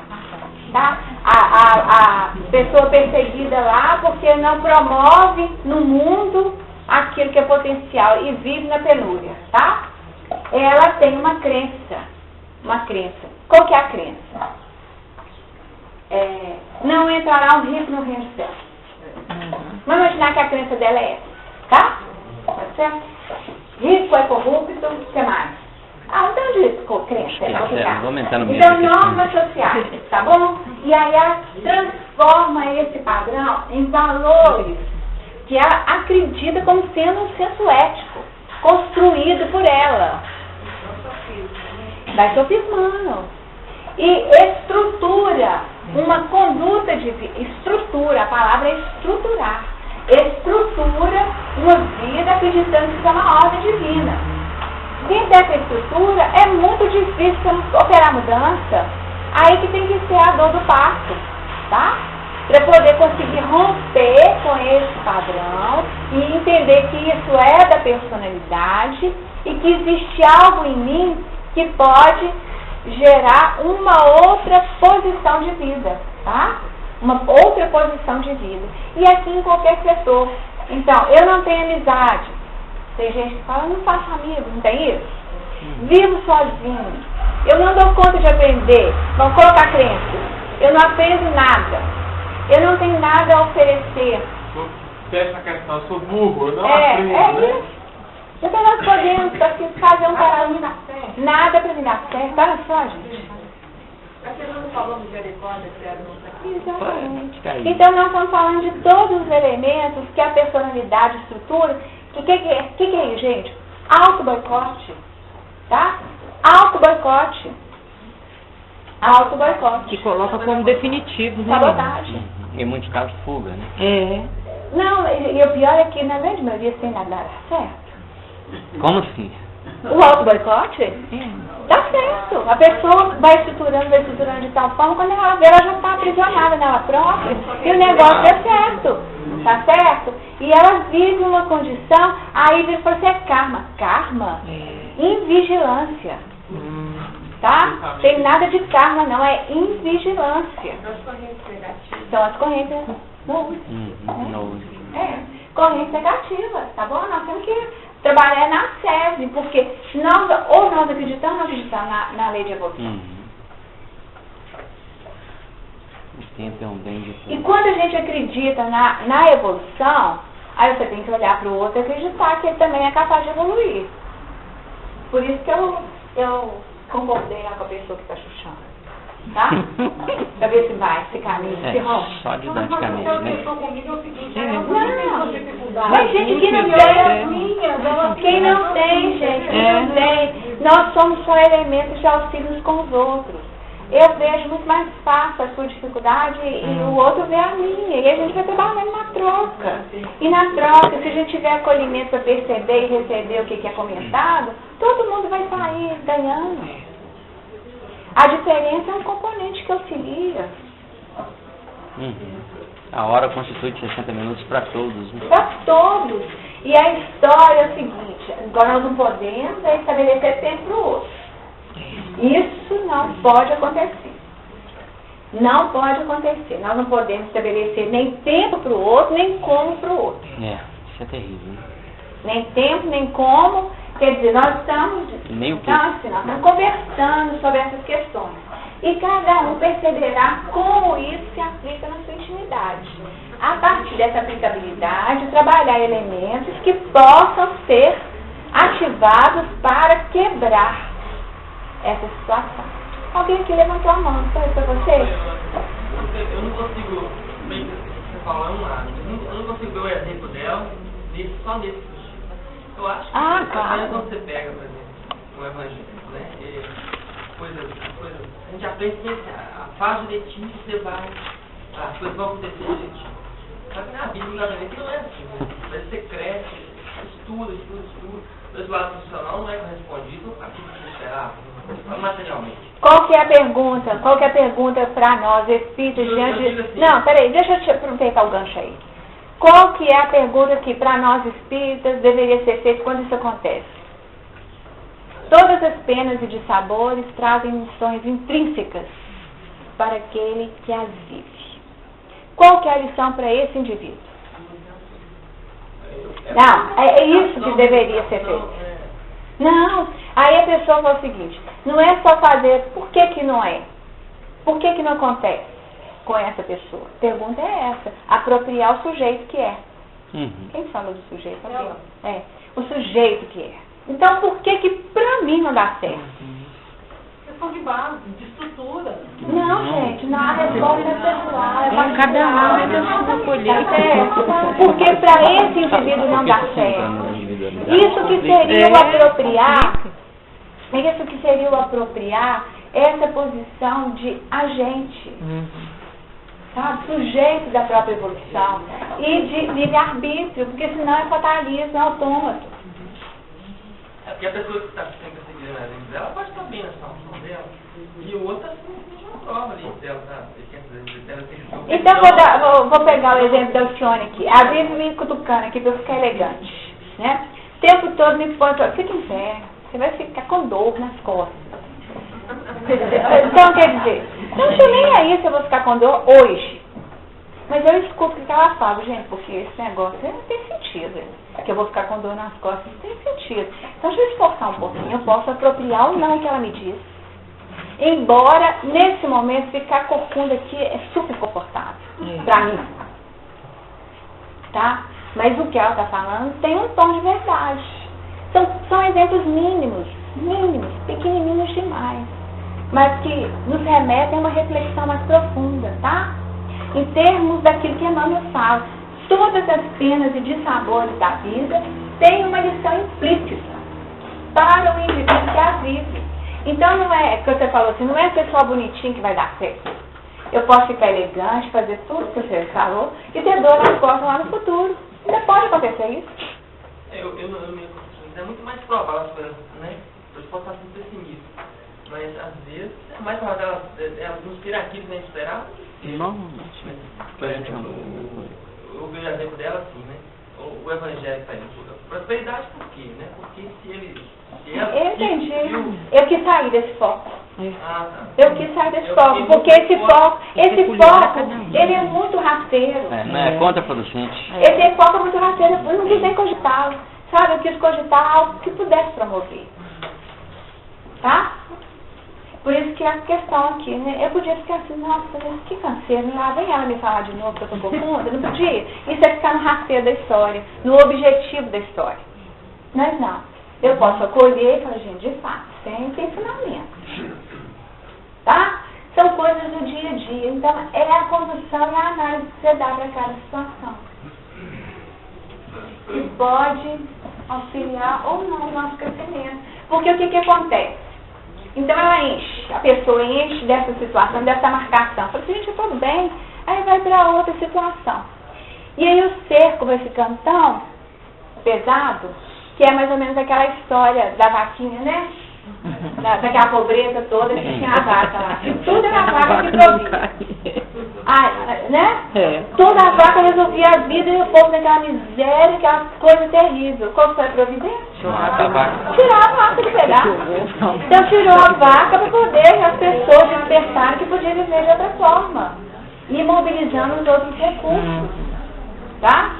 tá? A pessoa perseguida lá porque não promove no mundo aquilo que é potencial e vive na penúria, tá? Ela tem uma crença. Qual que é a crença? Não entrará um rico no reino do céu. Vamos imaginar que a crença dela é essa, tá? Tá certo? Rico é corrupto, o que mais? Não de crença, é complicado. Vamos entrar no meio então, aqui. normas sociais, tá bom? E aí ela transforma esse padrão em valores que ela acredita como sendo um senso ético, construído por ela. Vai sofismando. E estrutura uma conduta de vida. Estrutura, a palavra é estruturar. Estrutura uma vida acreditando que isso é uma ordem divina. Dentro dessa estrutura é muito difícil operar mudança. Aí que tem que ser a dor do parto, tá? Para poder conseguir romper com esse padrão e entender que isso é da personalidade e que existe algo em mim que pode gerar uma outra posição de vida, tá? Uma outra posição de vida. E aqui em qualquer setor. Então, eu não tenho amizade. Tem gente que fala, eu não faço amigo, não tem isso? Vivo sozinho. Eu não dou conta de aprender. Vamos colocar crença. Eu não aprendo nada. Eu não tenho nada a oferecer. Fecha a questão, eu sou burro, eu não aprendo, né? Isso. Então nós podemos assim, fazer um paralelo. Nada para me dar certo. Olha só, gente. Mas você não falou misericórdia, sério, não está aqui? Exatamente. Então nós estamos falando de todos os elementos que a personalidade estrutura. O que é isso, gente? Auto-boicote. Tá? Auto-boicote. Auto-boicote. Que coloca como definitivo, né? Sabotagem. Em muitos casos, fuga, né? É. Não, e o pior é que na grande maioria sem nada dar certo. Como assim? O auto-boicote dá certo. A pessoa vai estruturando de tal forma, quando ela vê, ela já está aprisionada nela própria. E o negócio é certo. Tá certo? E ela vive uma condição, aí ele fala assim, é karma. Karma? Invigilância. Tá? Tem nada de karma, não. É invigilância. As correntes negativas. São as correntes correntes negativas, tá bom? Nós temos que trabalhar na sede, porque ou nós acreditamos ou não acreditamos na lei de evolução. O tempo é um bem difícil. E quando a gente acredita na evolução, aí você tem que olhar para o outro e acreditar que ele também é capaz de evoluir. Por isso que eu concordei lá com a pessoa que está chuchando. Tá? Pra ver se vai, se caminha, se rompe. Só didaticamente, né? Mas, gente, quem não tem, gente, quem não tem, nós somos só elementos de auxílio com os outros. Eu vejo muito mais fácil a sua dificuldade e o outro vê a minha. E a gente vai trabalhando na troca. E na troca, se a gente tiver acolhimento para perceber e receber o que é comentado, todo mundo vai sair ganhando. A diferença é um componente que auxilia. A hora constitui 60 minutos para todos. Né? Para todos. E a história é o seguinte, agora nós não podemos estabelecer tempo para o outro. Isso não pode acontecer. Não pode acontecer. Nós não podemos estabelecer nem tempo para o outro, nem como para o outro. Isso é terrível. Né? Nem tempo, nem como. Quer dizer, nós estamos conversando sobre essas questões. E cada um perceberá como isso se aplica na sua intimidade. A partir dessa aplicabilidade, trabalhar elementos que possam ser ativados para quebrar essa situação. Alguém aqui levantou a mão, foi para você? Eu não consigo, bem que você falando nada, eu não consigo ver o exemplo dela só nesse. Eu acho que até quando você pega, por exemplo, o evangelho, né? A gente aprende que a fase direitinho que você vai, as coisas vão acontecer direitinho. Só que na Bíblia, exatamente, não é assim. Você cresce, estuda. Do lado profissional não é correspondido àquilo que você esperava, materialmente. Qual que é a pergunta para nós, espíritos, diante de... Não, peraí, deixa eu te aproveitar o gancho aí. Qual que é a pergunta que para nós espíritas deveria ser feita quando isso acontece? Todas as penas e dissabores trazem lições intrínsecas para aquele que as vive. Qual que é a lição para esse indivíduo? Não, é isso que deveria ser feito. Não, aí a pessoa fala o seguinte, não é só fazer, por que não é? Por que não acontece com essa pessoa? A pergunta é essa, apropriar o sujeito que é. Quem fala do sujeito? O sujeito que é. Então, por que pra mim não dá certo? Questão de base, de estrutura. Não, gente, não, a resposta é pessoal. Cada um é da sua colheita. Porque para esse indivíduo não dá certo. Isso que seria o apropriar, essa posição de agente. Sabe, sujeito da própria evolução. E de livre-arbítrio, porque senão é fatalismo, é autômato. É porque a pessoa que está sempre seguindo a vida dela pode estar bem na situação dela. E o outro tem uma prova ali dela, tá? Então vou pegar o exemplo da Alcione aqui. A Vivi me cutucando aqui para eu ficar elegante. Né? O tempo todo me põe, fica em pé, você vai ficar com dor nas costas. Então quer dizer, eu não estou nem aí se eu vou ficar com dor hoje. Mas eu escuto o que ela fala, gente, porque esse negócio não tem sentido. Que eu vou ficar com dor nas costas, não tem sentido. Então deixa eu esforçar um pouquinho, eu posso apropriar ou não o que ela me diz. Embora, nesse momento, ficar corcunda aqui é super confortável pra mim. Tá? Mas o que ela está falando tem um tom de verdade. São exemplos mínimos, pequenininhos demais, mas que nos remetem a uma reflexão mais profunda, tá? Em termos daquilo que Emmanuel fala, todas as penas e dissabores da vida têm uma lição implícita para o indivíduo que a vive. Então não é, que você falou assim, não é ser só bonitinho que vai dar certo. Eu posso ficar elegante, fazer tudo que você falou e ter dor nas costas lá no futuro. Ainda pode acontecer isso. É muito mais provável as coisas, né? Eu posso estar sendo pessimista, mas às vezes é mais provável elas nos tirar aquilo que a gente esperava. Não. Eu vejo o exemplo dela assim, né? O evangélico está indo. Prosperidade por quê, né? Porque eu entendi. Eu quis sair desse foco. Tá. Eu quis sair desse foco, porque esse foco, ele é muito rasteiro. Não é contraproducente. Esse foco é muito rasteiro, eu não quis nem cogitá-lo. Sabe, eu quis cogitar algo que pudesse promover. Tá? Por isso que a questão aqui, né? Eu podia ficar assim, nossa, mas que canseiro, lá vem ela me falar de novo que eu tô confunda, não podia. Isso é ficar no rasteiro da história, no objetivo da história. Mas não. Eu posso acolher e falar, gente, de fato, tem ensinamento. Tá? São coisas do dia a dia. Então, é a condução e a análise que você dá para cada situação. E pode auxiliar ou não o nosso crescimento. Porque o que acontece? Então ela enche, a pessoa enche dessa situação, dessa marcação. Fala assim, gente, eu estou bem. Aí vai para outra situação. E aí o cerco vai ficando tão pesado, que é mais ou menos aquela história da vaquinha, né? Daquela pobreza toda que tinha a vaca lá. E tudo era a vaca que provia. Né? Toda a vaca resolvia a vida e o povo naquela miséria, aquela coisa terrível. Qual foi a providência? Tirar a vaca do pedaço. Então tirou a vaca para poder as pessoas despertarem que podiam viver de outra forma. E mobilizando os outros recursos. Tá?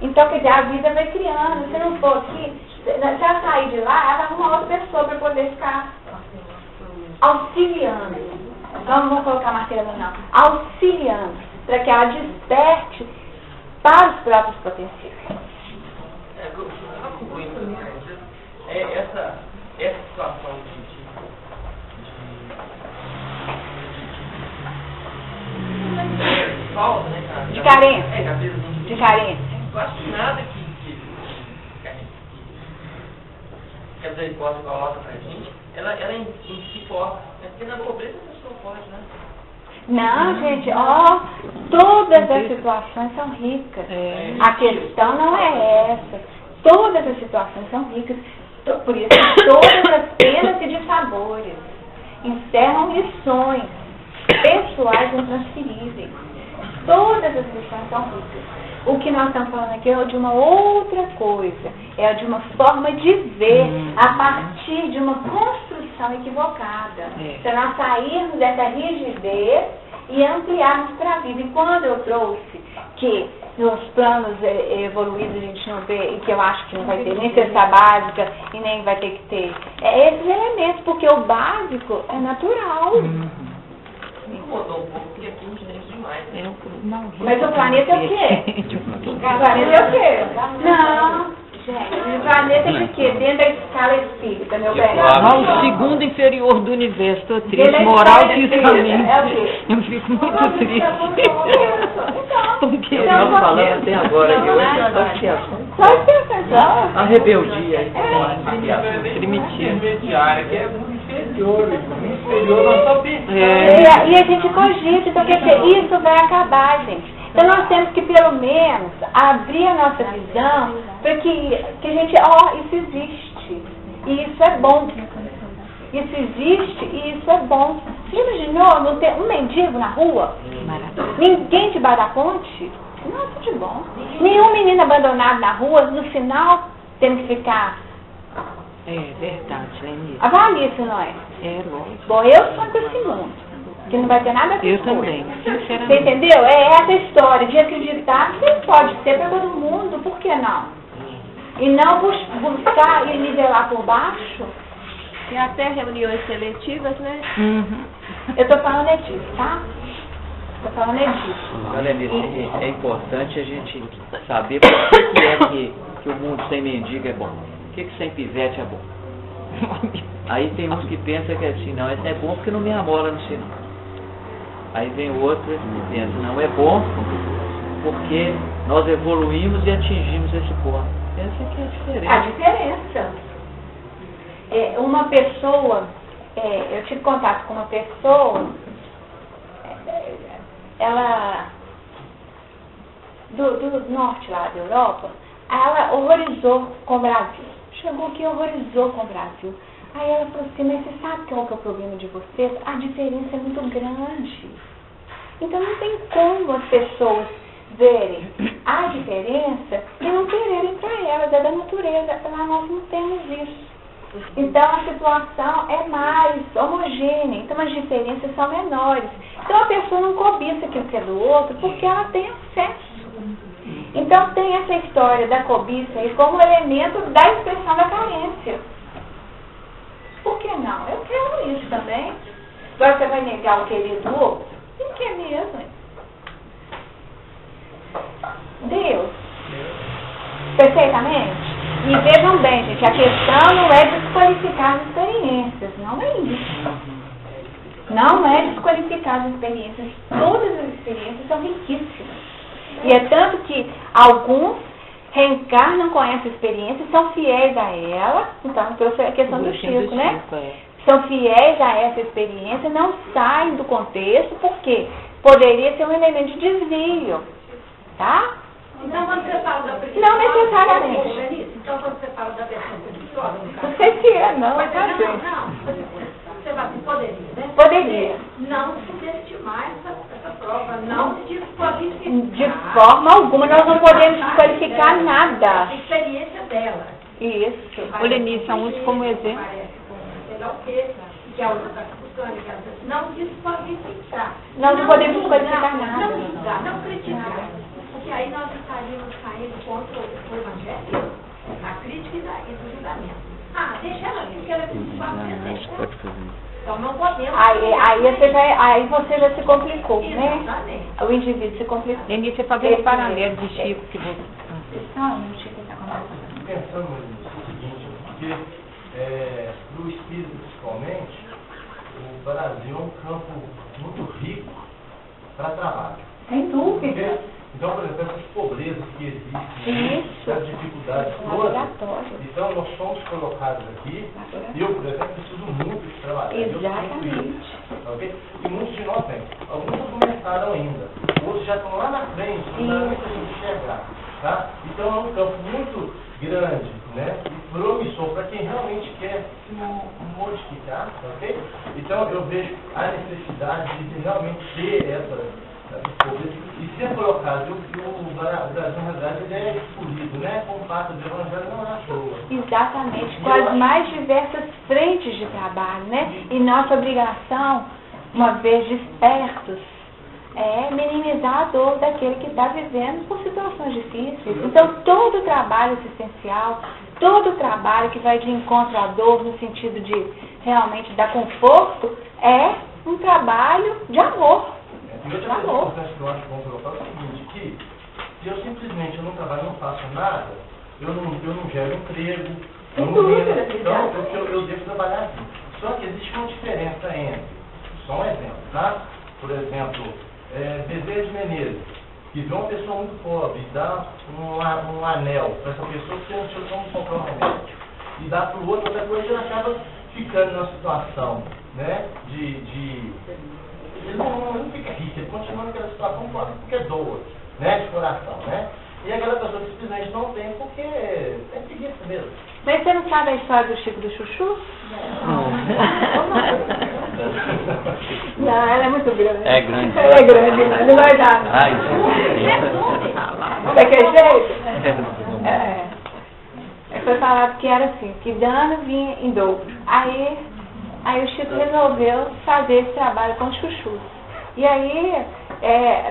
Então, quer dizer, a vida vai criando. Se não for aqui, se ela sair de lá, ela vai arrumar outra pessoa para poder ficar auxiliando. Então, não vou colocar martelo não. Auxiliando, para que ela desperte para os próprios potenciais. Essa situação de falta, né, cara? De carência. De carência. Eu acho que nada que a misericórdia coloca pra gente, ela em si forte. Porque na pobreza a pessoa pode, né? Não, gente, todas as situações são ricas. A questão não é essa. Todas as situações são ricas. Por isso, todas as penas e dissabores encerram lições pessoais intransferíveis. Todas as lições são ricas. O que nós estamos falando aqui é de uma outra coisa, é de uma forma de ver a partir de uma construção equivocada. Se nós sairmos dessa rigidez e ampliarmos para a vida. E quando eu trouxe que nos planos evoluídos a gente não vê, e que eu acho que não vai ter nem cesta básica e nem vai ter que ter, esses elementos, porque o básico é natural. Incomodou um pouco, porque aqui a gente tem demais. Mas o planeta é o quê? O planeta é o quê? Não, gente, o planeta é o quê? Dentro da escala espírita, meu bem. O segundo inferior do universo, estou triste, moralmente. É o quê? Eu fico muito triste. Porque nós falamos até agora de hoje, só expiação. a rebeldia. Intermediária, que é muito inferior. Nós só pensamos. E a gente cogita, então quer dizer, isso vai acabar, gente. Então nós temos que pelo menos abrir a nossa visão para que a gente, isso existe. E isso é bom. Isso existe e isso é bom. Você imaginou não ter um mendigo na rua? Ninguém debaixo da ponte? Nossa, que bom. Nenhum menino abandonado na rua, no final, tendo que ficar. É verdade, Lenise. Avalie isso, não é? É lógico. Bom, eu sou desse mundo, que não vai ter nada a ver Eu com também, isso. sinceramente. Você entendeu? É essa história de acreditar que pode ser para todo mundo, por que não? E não buscar e nivelar por baixo. E até reuniões seletivas, né? Eu estou falando é disso, tá? Estou falando é disso. Lenise, é importante a gente saber por que é que o mundo sem mendigo é bom. que sem pivete é bom? Aí tem uns que pensam que assim, não, esse é bom porque não me amola no sinal. Aí vem o outro que pensa, não, é bom porque nós evoluímos e atingimos esse ponto. Essa aqui é a diferença. A diferença. Uma pessoa, eu tive contato com uma pessoa, ela, do norte lá da Europa, ela horrorizou com o Brasil. Chegou aqui e horrorizou com o Brasil. Aí ela falou assim, mas você sabe qual que é o problema de vocês? A diferença é muito grande. Então não tem como as pessoas verem a diferença e não quererem para elas, é da natureza. Lá nós não temos isso. Então a situação é mais homogênea, então as diferenças são menores. Então a pessoa não cobiça aquilo que é do outro porque ela tem acesso. Então tem essa história da cobiça aí como elemento da expressão da carência. Por que não? Eu quero isso também. Agora você vai negar o querer do outro? Não quer mesmo. Deus. Perfeitamente? E vejam bem, gente, a questão não é desqualificar as experiências, não é isso. Não é desqualificar as experiências. Todas as experiências são riquíssimas. E é tanto que alguns reencarnam com essa experiência e são fiéis a ela. Então, trouxe a questão do Chico, né? São fiéis a essa experiência, não saem do contexto, porque poderia ser um elemento de desvio. Tá? Então, quando você fala da pessoa... Não necessariamente. Então, quando você fala da pessoa preguiçosa... Não sei se é, não. Mas não. Você vai assim, poderia, né? Poderia. Não subestimar essa prova, não desqualificar. De forma alguma, nós não podemos desqualificar nada. A experiência dela. Isso. Ô, Lenice, uns como exemplo. Sei lá o quê, que a outra está buscando, não desqualificar. Nós não podemos desqualificar nada. Não julgar, não criticar. Porque aí nós estaríamos saindo contra o Evangelho, a crítica e do julgamento. Ah, deixa ela aqui, porque ela é principal. Então não podemos. Aí você já se complicou, né? Exatamente. O indivíduo se complicou. Lenice, fazer o paralelo de Chico que você... Não, o Chico está conversando. Pensando no seguinte, porque para o espírito principalmente, o Brasil é um campo muito rico para trabalho. Sem dúvida. Então, por exemplo, essas pobrezas que existem, essas dificuldades todas, então nós somos colocados aqui, eu, por exemplo, preciso muito de trabalhar. Exatamente. Okay? E muitos de nós têm. Alguns não começaram ainda, outros já estão lá na frente, não dá muito a gente enxergar. Tá? Então é um campo muito grande, né? E promissor para quem realmente quer se modificar, ok? Então eu vejo a necessidade de realmente ter essa e ser colocado, o Brasil, na verdade, ele é excluído, né? Com o fato de evangelho não é à toa. Exatamente, com as mais diversas frentes de trabalho, né? E nossa obrigação, uma vez despertos, é minimizar a dor daquele que está vivendo por situações difíceis. Então, todo trabalho assistencial, todo trabalho que vai de encontro à dor, no sentido de realmente dar conforto, é um trabalho de amor. E outra coisa importante que eu acho bom colocar é o seguinte, que se eu simplesmente não trabalho, não faço nada, eu não gero emprego, eu não rendo, então eu devo trabalhar aqui. Só que existe uma diferença entre, só um exemplo, tá? Por exemplo, Bezerra de Menezes, que vê uma pessoa muito pobre e dá um anel para essa pessoa que não tinha como comprar um remédio, e dá para o outro, outra coisa ele acaba ficando numa situação, né, ele não fica rico, ele continua naquela situação porque doa, né, de coração, né? E aquela pessoa que simplesmente não tem porque é preguiça mesmo. Mas você não sabe a história do Chico do Chuchu? Não, ela é muito grande. É grande. Ela é grande, não vai dar. Ai, daquele jeito? Foi falado que era assim, que dano vinha em dobro. Aí o Chico resolveu fazer esse trabalho com chuchus. E aí,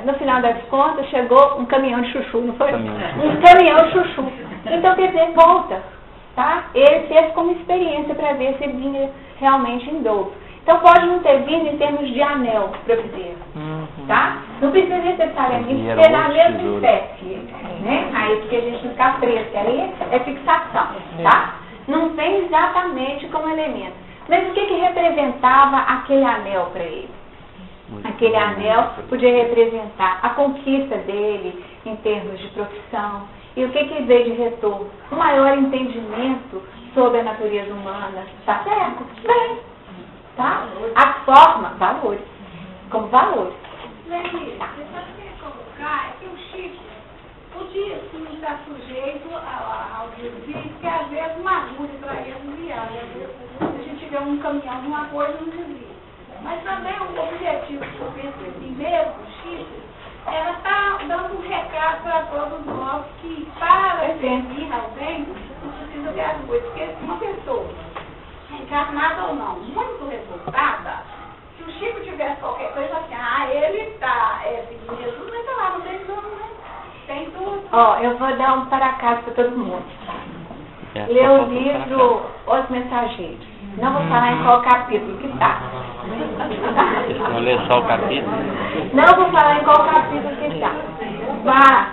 no final das contas, chegou um caminhão de chuchu, não foi? Um caminhão de chuchu. Então, quer dizer, volta, tá? Ele fez como experiência para ver se ele vinha realmente em dobro. Então, pode não ter vindo em termos de anel para bezerra, tá? Não precisa necessariamente ser na mesma espécie, né? Aí, porque a gente não fica preso, aí é fixação, tá? Não vem exatamente como elemento. Mas o que representava aquele anel para ele? Aquele anel podia representar a conquista dele em termos de profissão. E o que veio de retorno? Um maior entendimento sobre a natureza humana. Tá certo? Bem. Tá? A forma, valores. Como valores. Leni, você sabe o que é colocar? É que o Chico podia sim estar sujeito ao desvio, que às vezes mergulha para ele desviar. Às vezes, se a gente tiver um caminhão, uma coisa, não desvia. Mas também o objetivo que eu penso assim mesmo, Chico, ela está dando um recado para todos nós que para servir alguém, não precisa ver as coisas. Porque uma pessoa, encarnada ou não, muito resultada, se o Chico tivesse qualquer coisa assim, ele está seguindo Jesus, mas tá lá, não tem tudo, né? Tem tudo. Ó, eu vou dar um para casa para todo mundo. Lê o livro Os Mensageiros. Não vou falar em qual capítulo que está. Vou ler só o capítulo? Não vou falar em qual capítulo que está. Mas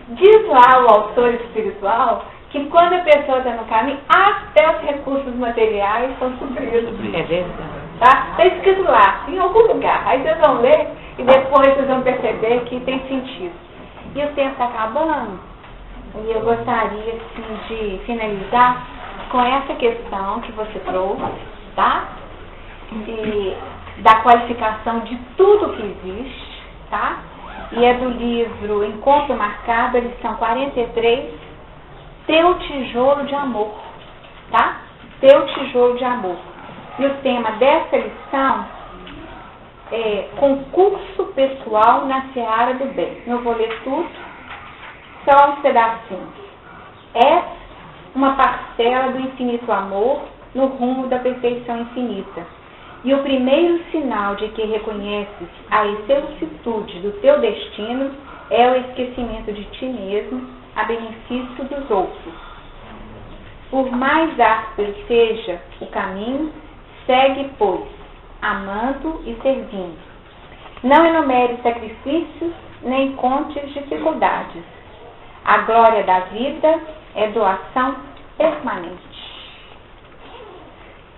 diz lá o autor espiritual que quando a pessoa está no caminho, até os recursos materiais são supridos. É verdade. Tá? Está escrito lá, em algum lugar. Aí vocês vão ler e depois vocês vão perceber que tem sentido. E o tempo está acabando. E eu gostaria, assim, de finalizar com essa questão que você trouxe, tá? E da qualificação de tudo que existe, tá? E é do livro Encontro Marcado, lição 43, Teu Tijolo de Amor, tá? Teu Tijolo de Amor. E o tema dessa lição é Concurso Pessoal na Seara do Bem. Não vou ler tudo, só uns pedacinhos. É uma parcela do infinito amor no rumo da perfeição infinita. E o primeiro sinal de que reconheces a excelsitude do teu destino é o esquecimento de ti mesmo a benefício dos outros. Por mais áspero seja o caminho, segue, pois, amando e servindo. Não enumere sacrifícios, nem contes dificuldades. A glória da vida é doação permanente.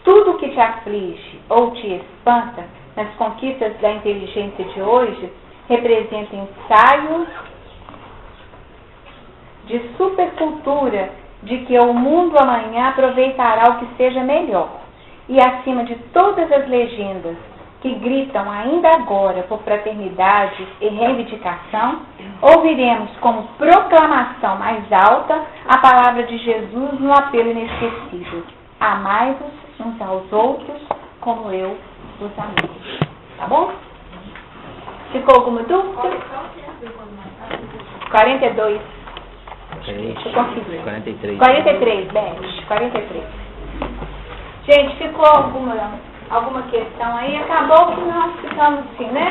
Tudo que te aflige ou te espanta nas conquistas da inteligência de hoje representa ensaio de supercultura de que o mundo amanhã aproveitará o que seja melhor. E acima de todas as legendas que gritam ainda agora por fraternidade e reivindicação, ouviremos como proclamação mais alta a palavra de Jesus no apelo inesquecível: amai-vos uns aos outros como eu os amei. Tá bom? Ficou alguma dúvida? 42. Deixa eu conferir. 43. 43, Beth. 43. Gente, ficou alguma questão aí? Acabou que nós ficamos assim, né?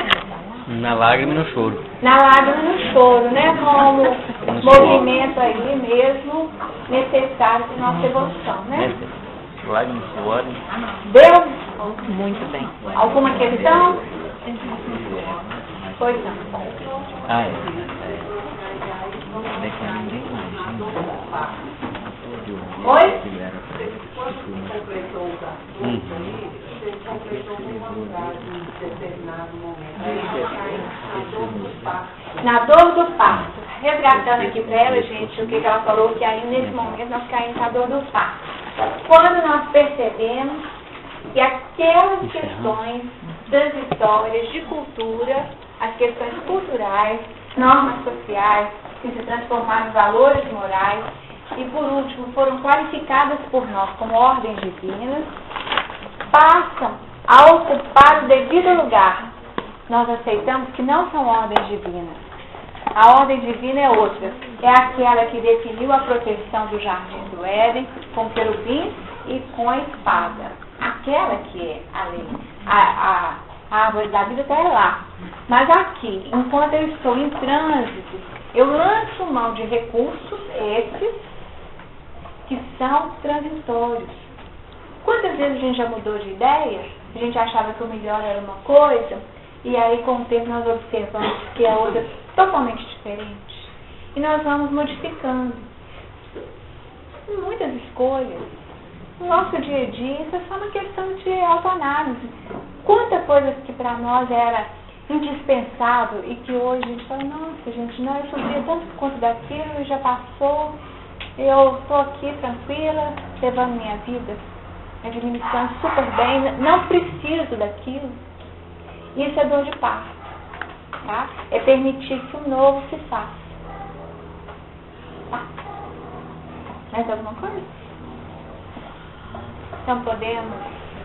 Na lágrima e no choro. Na lágrima e no choro, né? Como movimento aí mesmo necessário para nossa evolução, né? Lágrima e suor. Deu? Muito bem. Alguma questão? Pois não. Ah, é. É que ninguém imagina. Oi? Quando completou o gasto, você completou uma unidade em determinado momento. Na dor do parto. Resgatando aqui para ela, gente, o que ela falou, que aí nesse momento nós caímos na dor do parto. Quando nós percebemos que aquelas questões transitórias de cultura, as questões culturais, normas sociais, que se transformaram em valores morais, e por último foram qualificadas por nós como ordens divinas, passam a ocupar o devido lugar. Nós aceitamos que não são ordens divinas. A ordem divina é outra. É aquela que definiu a proteção do jardim do Éden com querubins e com a espada. Aquela que é a lei. A árvore da vida está lá. Mas aqui, enquanto eu estou em trânsito, eu lanço mão de recursos esses que são transitórios. Quantas vezes a gente já mudou de ideia? A gente achava que o melhor era uma coisa, e aí com o tempo nós observamos que a outra é totalmente diferente. E nós vamos modificando. muitas escolhas. No nosso dia a dia, isso é só uma questão de autoanálise. Quanta coisa que para nós era indispensável e que hoje a gente fala, nossa gente, não, eu sofria tanto por conta daquilo e já passou, eu estou aqui tranquila, levando minha vida, administrando super bem, não preciso daquilo. Isso é dor de parto, tá? É permitir que o novo se faça. Tá? Mais alguma coisa? Então podemos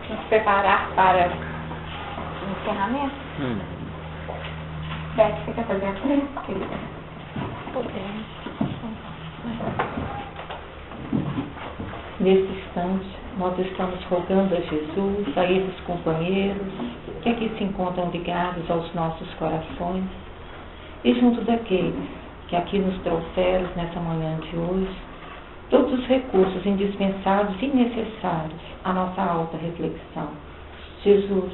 nos preparar para o encerramento? Beth, você quer fazer a frente, querida? Podemos. Nesse instante, nós estamos rogando a Jesus, a esses companheiros que aqui se encontram ligados aos nossos corações e junto daqueles que aqui nos trouxeram nessa manhã de hoje, todos os recursos indispensáveis e necessários à nossa alta reflexão. Jesus,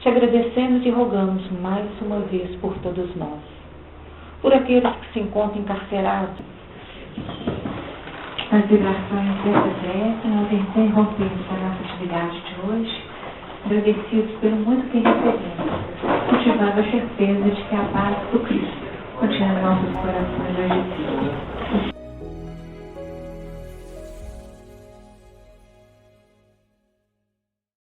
te agradecemos e rogamos mais uma vez por todos nós, por aqueles que se encontram encarcerados. As vibrações dessa prece, nós interrompemos a nossa atividade de hoje, agradecidos pelo muito que recebemos, cultivando a certeza de que a paz do Cristo continua em nossos corações hoje e sempre.